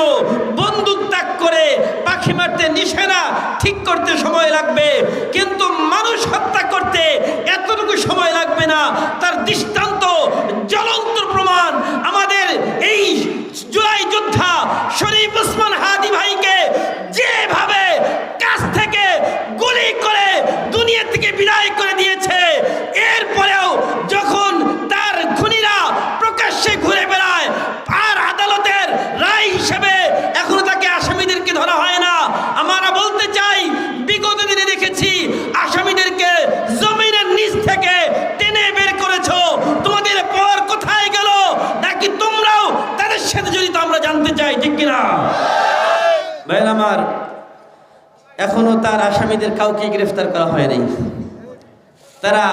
বন্দুক তাক করে পাখি মারতে নিশানা ঠিক করতে সময় লাগবে, কিন্তু মানুষ হত্যা করতে এতটুকু সময় লাগবে না। তার দৃষ্টান্ত, জ্বলন্ত প্রমাণ আমাদের এই জুলাই যোদ্ধা শরীফ ওসমান হাদি ভাইকে যেভাবে কাছ থেকে গুলি করে দুনিয়া থেকে বিদায় করে দিয়েছে, এরপরেও যখন তার খুনিরা প্রকাশ্যে ঘুরে বেড়ায় আর আদালতের রায় হিসেবে এখনো তাকে আসামিদেরকে ধরা হয় না। আমরা বলতে চাই, বিগত দিনে দেখেছি আসামিদেরকে জমিনের নিচ থেকে টেনে বের করেছো, তোমাদের পর কোথায় গেল? নাকি তোমরাও তাদের সাথে জড়িত? আমরা জানতে চাই, ঠিক কিনা ভাই আমার? এখনো তার আসামিদের কাউকে গ্রেফতার করা হয় নাই। তারা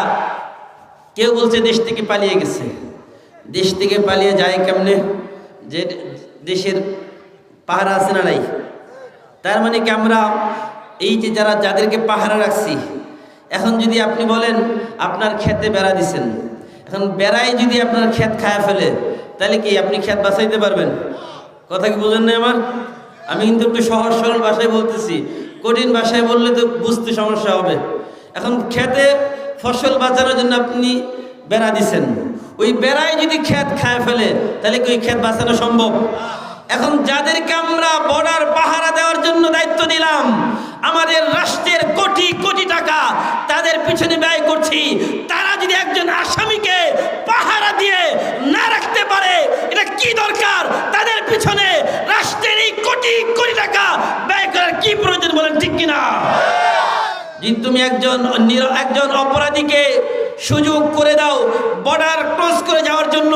কেউ বলছে দেশ থেকে পালিয়ে গেছে। দেশ থেকে পালিয়ে যায় কেমনে? যে দেশের পাহারা আছে না নাই? তার মানে কি আমরা এই যে যাদেরকে পাহারা রাখছি, এখন যদি আপনি বলেন আপনার ক্ষেতে বেড়া দিছেন, এখন বেড়াই যদি আপনার ক্ষেত খায় ফেলে, তাহলে কি আপনি ক্ষেত বাঁচাইতে পারবেন? কথা কি বুঝেন না আমার? আমি কিন্তু একটু সহজ সরল ভাষায় বলতেছি, কঠিন ভাষায় বললে তো বুঝতে সমস্যা হবে। এখন ক্ষেতে ফসল বাঁচানোর জন্য আপনি বেড়া দিছেন, ওই বেড়ায় যদি ক্ষেত খায় ফেলে তাহলে কি ওই ক্ষেত বাঁচানো সম্ভব? এখন যাদেরকে আমরা বর্ডার পাহারা দেওয়ার জন্য দায়িত্ব দিলাম, আমাদের রাষ্ট্রের কোটি কোটি টাকা তাদের পিছনে ব্যয় করছি, তারা যদি একজন আসামিকে পাহারা দিয়ে না রাখতে পারে, এটা কি দরকার? তাদের পিছনে রাষ্ট্রের এই কোটি কোটি টাকা ব্যয় করার কি প্রয়োজন বলেন, ঠিক কিনা? যদি তুমি একজন অপরাধীকে সুযোগ করে দাও বর্ডার ক্রস করে যাওয়ার জন্য,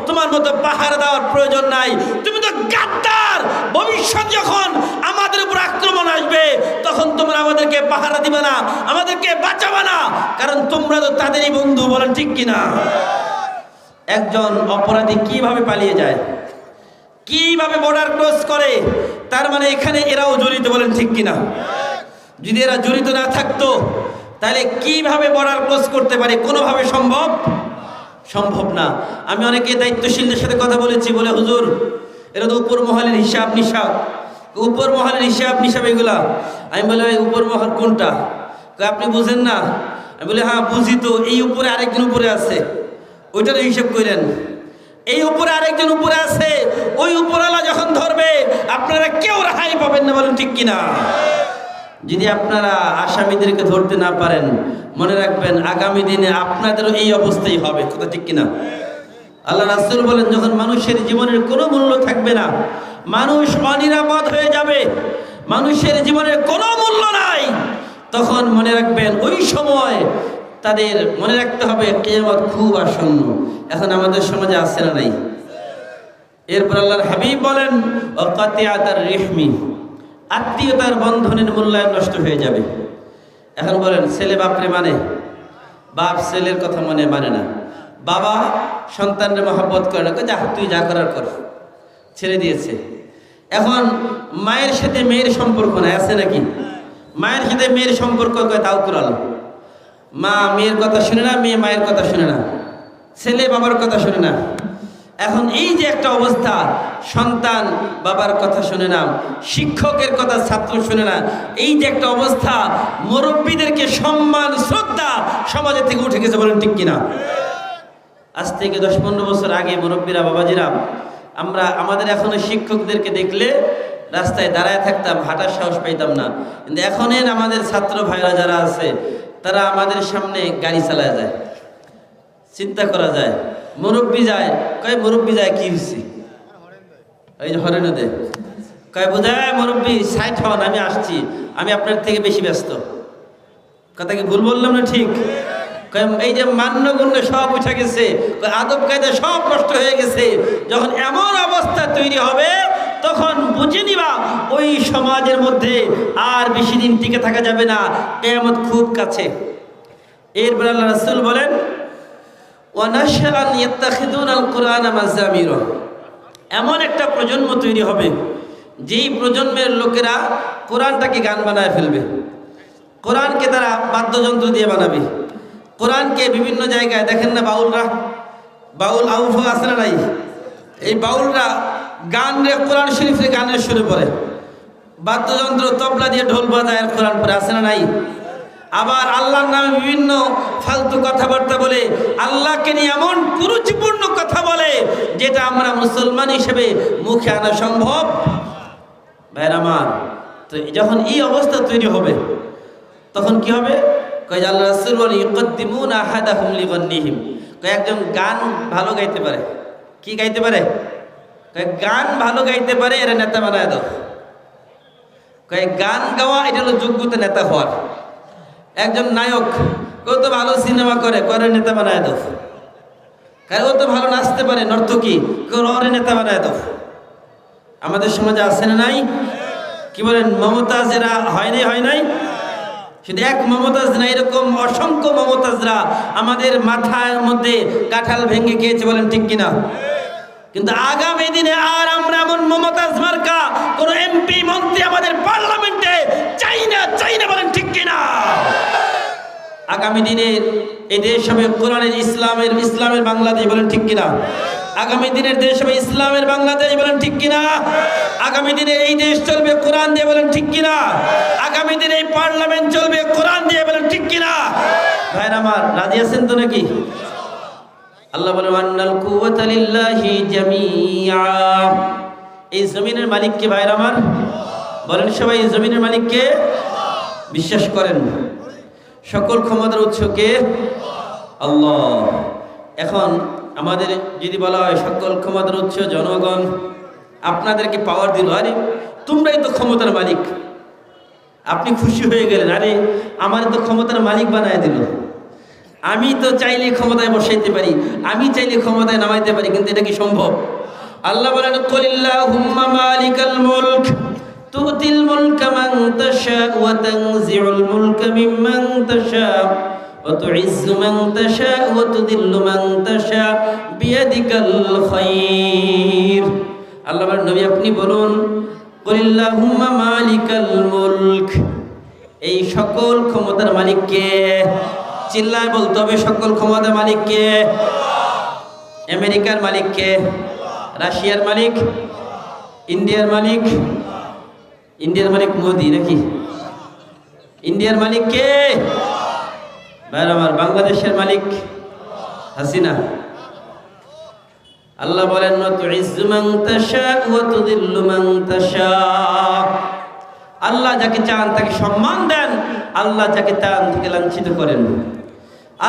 তোমার মতো পাহারা দেওয়ার প্রয়োজন নাই। তুমি তো গাদ্দার। ভবিষ্যৎ যখন আমাদের উপর আক্রমণ আসবে তখন তোমরা আমাদেরকে পাহারা দিবে না, আমাদেরকে বাঁচাবে না, কারণ তোমরা তো তাদেরই বন্ধু, বলেন ঠিক কিনা? একজন অপরাধী কিভাবে পালিয়ে যায়, কিভাবে বর্ডার ক্রস করে, তার মানে এখানে এরাও জড়িত, বলেন ঠিক কিনা? যদি এরা জড়িত না থাকতো তাহলে কিভাবে বর্ডার ক্রস করতে পারে? কোনোভাবে সম্ভব না। আমি অনেকে দায়িত্বশীলদের সাথে কথা বলেছি, বলে হুজুর এরা তো উপর মহলের হিসাব নিসাব, উপর মহলের হিসাব নিসাব এগুলা। আমি বলি উপর মহল কোনটা? আপনি বুঝেন না? আমি বলি হ্যাঁ বুঝি তো, এই উপরে আরেকজন উপরে আছে, ওইটার হিসাব করেন। এই উপরে আরেকজন উপরে আছে, ওই উপরওয়ালা যখন ধরবে আপনারা কেউ রেহাই পাবেন না, বলেন ঠিক কিনা? যদি আপনারা আসামিদেরকে ধরতে না পারেন, মনে রাখবেন আগামী দিনে আপনাদেরও এই অবস্থাই হবে, কথা ঠিক কিনা? আল্লাহ রাসূল বলেন যখন মানুষের জীবনের কোনো মূল্য থাকবে না, মানুষ অনিরাপদ হয়ে যাবে, মানুষের জীবনের কোনো মূল্য নাই, তখন মনে রাখবেন ওই সময় তাদের মনে রাখতে হবে কিয়ামত খুব আসন্ন। এখন আমাদের সমাজে আছে না নাই? এরপর আল্লাহর হাবিব বলেন ওয়াকাতিয়াতার রিহমি, আত্মীয়তার বন্ধনের মূল্যায়ন নষ্ট হয়ে যাবে। এখন বলেন ছেলে বাপরে মানে, বাপ ছেলের কথা মানে না, বাবা সন্তানের মহব্বত করে না, যা তুই যা করার কর, ছেড়ে দিয়েছে। এখন মায়ের সাথে মেয়ের সম্পর্ক না, আছে নাকি? মায়ের সাথে মেয়ের সম্পর্ক তাও করালো, মা মেয়ের কথা শুনে না, মেয়ে মায়ের কথা শুনে না, ছেলে বাবার কথা শুনে না। এখন এই যে একটা অবস্থা, সন্তান বাবার কথা শুনে না, শিক্ষকের কথা ছাত্র শুনে না, এই যে একটা অবস্থা, মুরব্বীদেরকে সম্মান শ্রদ্ধা সমাজের থেকে উঠে গেছে, বলেন ঠিক কিনা? আজ থেকে 10-15 বছর আগে মুরব্বীরা, বাবাজিরা, আমরা আমাদের এখনো শিক্ষকদেরকে দেখলে রাস্তায় দাঁড়ায় থাকতাম, হাঁটার সাহস পাইতাম না। কিন্তু এখনের আমাদের ছাত্র ভাইরা যারা আছে, তারা আমাদের সামনে গাড়ি চালায় যায়, চিন্তা করা যায়। মুরব্বী যায়, কয় মুরব্বী যায় কি হয়েছে, ওই যে হরেন দে, কয় বোঝায় মুরব্বী সাইড হন, আমি আসছি, আমি আপনার থেকে বেশি ব্যস্ত। কথা কি ভুল বললাম না? ঠিক। এই যে মান্যগণ্য সব উঠে গেছে, আদব কায়দা সব নষ্ট হয়ে গেছে। যখন এমন অবস্থা তৈরি হবে, তখন বুঝে নিবা ওই সমাজের মধ্যে আর বেশি দিন টিকে থাকা যাবে না, কিয়ামত খুব কাছে। এরপর আল্লাহ রাসূল বলেন, ওয়ানাশআন ইয়াত্তাখিযুনাল কুরআনা মাযামিরা, এমন একটা প্রজন্ম তৈরি হবে যেই প্রজন্মের লোকেরা কোরআনটাকে গান বানায় ফেলবে, কোরআনকে তারা বাদ্যযন্ত্র দিয়ে বানাবে, কোরআনকে বিভিন্ন জায়গায় দেখেন না, বাউলরা, বাউল আউফ আছে না নাই, এই বাউলরা গান রে কোরআন শরীফে গানের সুরে পড়ে, বাদ্যযন্ত্র তবলা দিয়ে ঢোল বাজায় আর কোরআন পড়ে, আছে না নাই? আবার আল্লাহর নামে বিভিন্ন ফালতু কথাবার্তা বলে, আল্লাহকে নিয়ে এমন কুরুচিপূর্ণ কথা বলে যেটা আমরা মুসলমান হিসেবে মুখে আনা সম্ভব ভাইরা আমার। তো যখন এই অবস্থা তৈরি হবে, তখন কি হবে? কয় আল্লাহ রাসূল বলেন, ইউকদ্দিমুনা আহাদাহুম লিগান্নিহিম, কয় একজন গান ভালো গাইতে পারে, কি গাইতে পারে? কয় গান ভালো গাইতে পারে, এরা নেতা বানায় দাও। কয় গান গাওয়া এটা হলো যোগ্যতা নেতা হওয়ার। একজন নায়ক, কেউ তো ভালো সিনেমা করে, করে নেতা বানায় দাও। কারণ ও তো ভালো নাচতে পারে, নর্তকী, কেউ ওরে নেতা বানায় দাও। আমাদের সমাজে আছে না নাই? কি বলেন? মমতাজেরা হয় নাই, হয় নাই? শুধু এক মমতাজ না, এরকম অসংখ্য মমতাজরা আমাদের মাথার মধ্যে কাঁঠাল ভেঙে খেয়েছে, বলেন ঠিক কিনা? কিন্তু আগামী দিনে আর আমরা এমন মমতাজ মার্কা কোন এমপি মন্ত্রী আমাদের পার্লামেন্টে চাই না, চাই না, বলেন ঠিক কিনা? আগামী দিনে এই দেশ হবে কোরআনের, ইসলামের বাংলাদেশ, বলেন ঠিক কিনা? আগামী দিনের দেশ হবে ইসলামের বাংলাদেশ, বলেন ঠিক কিনা? আগামী দিনে এই দেশ চলবে কোরআন দিয়ে, বলেন ঠিক কিনা? আগামী দিনে এই পার্লামেন্ট চলবে কোরআন দিয়ে, বলেন ঠিক কিনা? ভাইরা আমার, রাজি আছেন তো নাকি? আল্লাহ বলেন, আন্নাল কুওয়াতা লিল্লাহি জামিআ, এই জমিনের মালিক কে ভাইরা আমার? বলেন সবাই, এই জমিনের মালিক কে? বিশ্বাস করেন? সকল ক্ষমতার উৎস কে? আল্লাহ। এখন আমাদের যদি বলা হয় সকল ক্ষমতার উৎস জনগণ, আপনাদেরকে পাওয়ার দিল, আরে তোমরাই তো ক্ষমতার মালিক, আপনি খুশি হয়ে গেলেন, আরে আমার তো ক্ষমতার মালিক বানায় দিল, আমি তো চাইলে ক্ষমতায় বসাইতে পারি, আমি চাইলে ক্ষমতায় নামাইতে পারি, কিন্তু এটা কি সম্ভব? আল্লাহ বলেন, কুলিল্লাহুম্মা মালিকাল মুলক তুতিল মুলকা মান তাশা ওয়া তানজিউল মুলকা মিম্মান তাশা ওয়া তুইজ্জু মান তাশা ওয়া তুদিল্লু মান তাশা বিয়াদিকাল খায়র। আল্লাহ বলেন, নবী আপনি বলুন, কুলিল্লাহুম্মা মালিকাল মুলক, এই সকল ক্ষমতার মালিক কে? চিল্লায় বলতে হবে, সকল ক্ষমতার মালিক কে? আমেরিকার মালিক কে? রাশিয়ার মালিক? ইন্ডিয়ার মালিক? ইন্ডিয়ার মালিক মোদি নাকি? ইন্ডিয়ার মালিক কে? ভাইরা আমার, বাংলাদেশের মালিক হাসিনা। আল্লাহ বলেন, তুইজ্জু মান তাশা ওয়া তুদিল্লু মান তাশা, আল্লাহ যাকে চান তাকে সম্মান দেন, আল্লাহ যাকে চান তাকে লাঞ্ছিত করেন।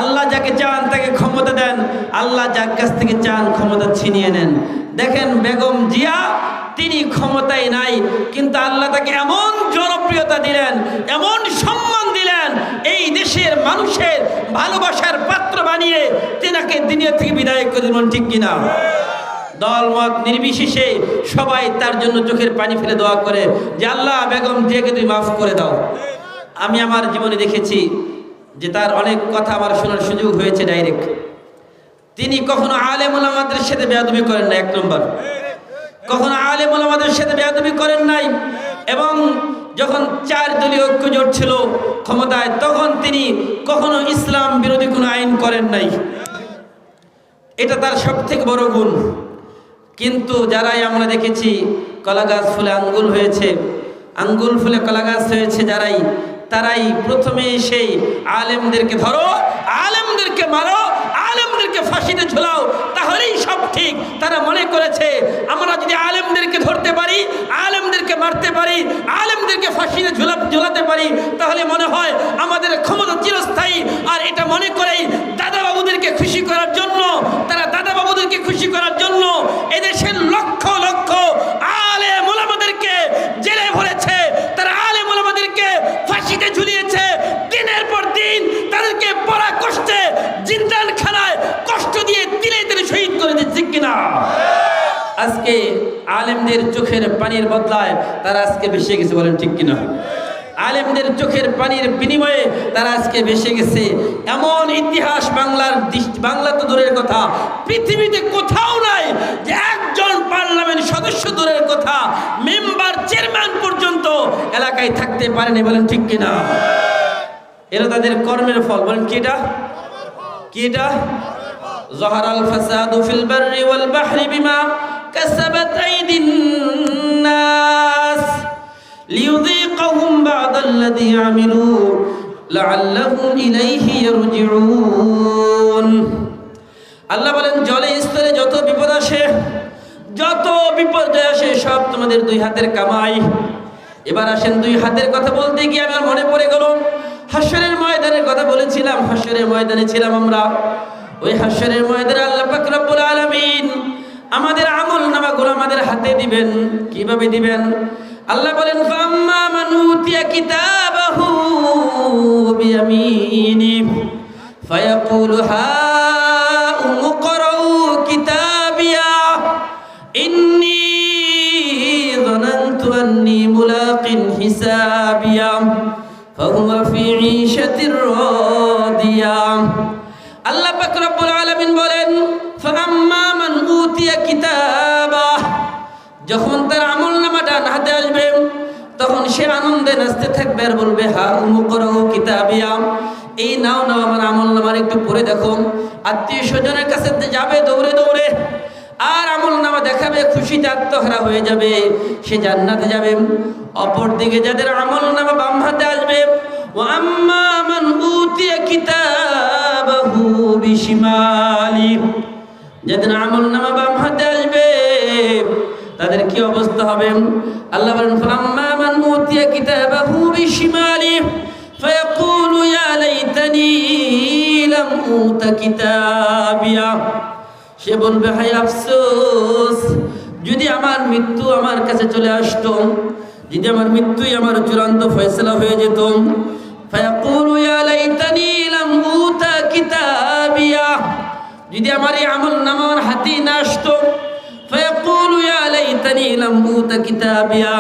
আল্লাহ যাকে চান তাকে ক্ষমতা দেন, আল্লাহ যার কাছ থেকে চান ক্ষমতা ছিনিয়ে নেন। দেখেন বেগম জিয়া, তিনি ক্ষমতায় নাই, কিন্তু আল্লাহ তাকে এমন জনপ্রিয়তা দিলেন, এমন সম্মান দিলেন, এই দেশের মানুষের ভালোবাসার পাত্র বানিয়ে তেনাকে দুনিয়া থেকে বিদায় করে দিলেন, ঠিক কিনা? দলমত নির্বিশেষে সবাই তার জন্য চোখের পানি ফেলে দোয়া করে যে আল্লাহ বেগম জিয়াকে তুমি মাফ করে দাও। আমি আমার জীবনে দেখেছি যে তার অনেক কথা আমার শোনার সুযোগ হয়েছে ডাইরেক্ট। তিনি কখনো আলেম ওলামাদের সাথে বেয়াদবি করেন না, এক নম্বর, কখনো আলেম ওলামাদের সাথে বেয়াদবি করেন নাই। এবং যখন 4 দলীয় ঐক্য জোট ছিল ক্ষমতায়, তখন তিনি কখনো ইসলাম বিরোধী কোনো আইন করেন নাই। এটা তার সবথেকে বড় গুণ। কিন্তু যারাই আমরা দেখেছি কলা গাছ ফুলে আঙ্গুল হয়েছে, আঙ্গুল ফুলে কলা গাছ হয়েছে যারাই, তারাই প্রথমে সেই আলেমদেরকে ধরো, আলেমদেরকে মারো, আলেমদেরকে ফাঁসিতে ঝুলাও, তাহলেই সব ঠিক। তারা মনে করেছে আমরা যদি আলেমদেরকে ধরতে পারি, আলেমদেরকে মারতে পারি, আলেমদেরকে ফাঁসিতে ঝুলাতে পারি, তাহলে মনে হয় আমাদের ক্ষমতা চিরস্থায়ী। আর এটা মনে করেই দাদা বাবুদেরকে খুশি করার জন্য, তারা দাদা বাবুদেরকে খুশি করার জন্য এদেশের লক্ষ লক্ষ আলেম ওলামাদেরকে জেলে ভরেছে, তারা আলেম ওলামাদেরকে ফাঁসিতে ঝুলিয়েছে, দিনের পর দিন তাদেরকে পড়া কষ্টে জিন্দানখানায় কষ্ট দিয়ে দিলে দিলে শহীদ করে দিচ্ছে কিনা। আজকে আলেমদের চোখের পানির বদলায় তারা আজকে ভেসে গেছে, বলেন ঠিক কিনা। আলেমদের চোখের পানির বিনিময়ে তারা আজকে ভেসে গেছে। এমন ইতিহাস বাংলা তো দূরের কথা, পৃথিবীতে কোথাও নাই যে একজন পার্লামেন্ট সদস্য দূরের কথা, মেম্বার চেয়ারম্যান পর্যন্ত এলাকায় থাকতে পারেনি, বলেন ঠিক কিনা। এরা তাদের কর্মের ফল, বলেন কি এটা, কি এটা। যাহারাল ফাসাদু ফিল বাররি ওয়াল বাহরি বিমা কাসাবাত আইদিন নাস লিয়ুযীকাহুম বা'দাল্লাযী আমিলু লাআল্লাহুম ইলাইহি ইয়ারজিউন। আল্লাহ বলেন জলে স্তরে যত বিপদ আসে, যত বিপর্যয় আসে, সব তোমাদের দুই হাতের কামাই। এবার আসেন দুই হাতের কথা বলতে গিয়ে আমার মনে পড়ে গেল হাশরের ময়দানের কথা বলেছিলাম। হাশরের ময়দানে ছিলাম আমরা। ওই হাশরের ময়দানে আল্লাহ পাক রব্বুল আলামিন আমাদের আমলনামাগুলো আমাদের হাতে দিবেন। কিভাবে দিবেন? আল্লাহ বলেন ফাম্মা মান উতিয়া কিতাবাহু বিয়ামিনি ফায়াকুলু হাউম ইকরাউ কিতাবিয়া ইন্নী যানানতু আন্নী মুলাকিন হিসাবিয়া ফাহুয়া ফি ঈশাতির রাদিয়া। আল্লাহ পাক রব্বুল আলামিন বলেন ফাম্মা মান উতিয়া কিতাবাহ, যখন তার আমলনামা ডান হাতে আসবে তখন সে আনন্দে নাচতে থাকবে আর বলবে হাউম ইকরাউ কিতাবিয়া, এই নাও নাও আমার আমলনামার একটু পড়ে দেখো। আত্মীয় স্বজনের কাছে যাবে দৌড়ে দৌড়ে, আর আমলনামা দেখাবে, খুশিতে আত্মহারা হয়ে যাবে, সে জান্নাতে যাবে। অপর দিকে যাদের আমলনামা বাম হাতে আসবে, ওয়া আম্মা মান উতিয়া কিতাবাহু বিশিমালি, যাদের আমলনামা বাম হাতে আসবে তাদের কি অবস্থা হবে? আল্লাহ বলেন ফাম্মা মান উতিয়া কিতাবাহু বিশিমালি ফায়াকুলু ইয়া লাইতানি লাম উতা কিতাবিয়া, সে বলবে হায় আফসোস, যদি আমার মৃত্যু আমার কাছে চলে আসতো, যদি আমার মৃত্যুই আমার চূড়ান্ত ফয়সালা হয়ে যেত। ফায়াকুলু ইয়া লাইতানি লাম উতা কিতাবিয়া, যদি আমার এই আমলনামা আমার হাতে না আসতো। ফায়াকুলু ইয়া লাইতানি লাম উতা কিতাবিয়া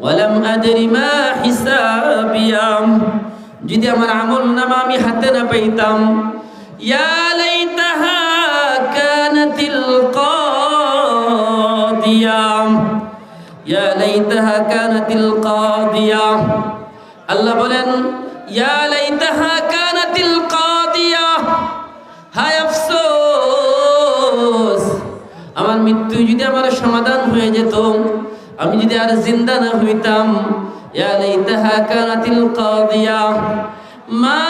ওয়া লাম আদরি মা হিসাবিয়া, যদি আমার আমলনামা আমি হাতে না পাইতাম। ইয়া লাইতাহা কানাতিল কাদিয়া, ইয়া লাইতাহা কানাতিল কাদিয়া। আল্লাহ বলেন ইয়া লাইতাহা কানাতিল কাদিয়া, হায় আফসোস, আমার মৃত্যু যদি আমার সমাধান হয়ে যেত, আমি যদি আর জিন্দা না হইতাম। ইয়া লাইতাহা কানাতিল কাদিয়া মা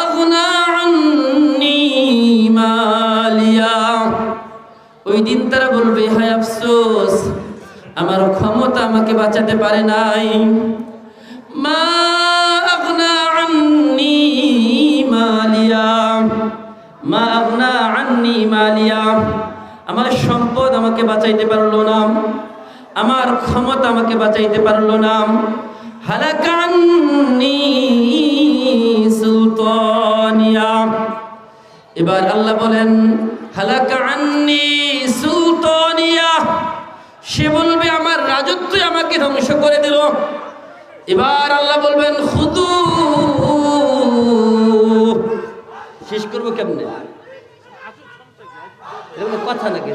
আগনা আন্নী মালিয়া, ওই দিন তারা বলবে হায় আফসোস, আমার ক্ষমতা আমাকে বাঁচাতে পারে নাই। মা আগনা আন্নী মালিয়া, মা আগনা আন্নী মালিয়া, আমার সম্পদ আমাকে বাঁচাইতে পারলো না, আমার ক্ষমতা আমাকে বাঁচাইতে পারলো না। হালাকা আন্নী সুলতানিয়া, এবার আল্লাহ বলেন হালাকা আন্নী সুলতানিয়া, সে বলবে আমার রাজত্বই আমাকে ধ্বংস করে দিল। এবার আল্লাহ বলবেন খুদু, শেষ করবো কেমনে, কথা নাকি?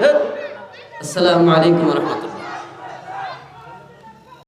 আসসালামু আলাইকুম ওয়া রাহমাতুল্লাহ।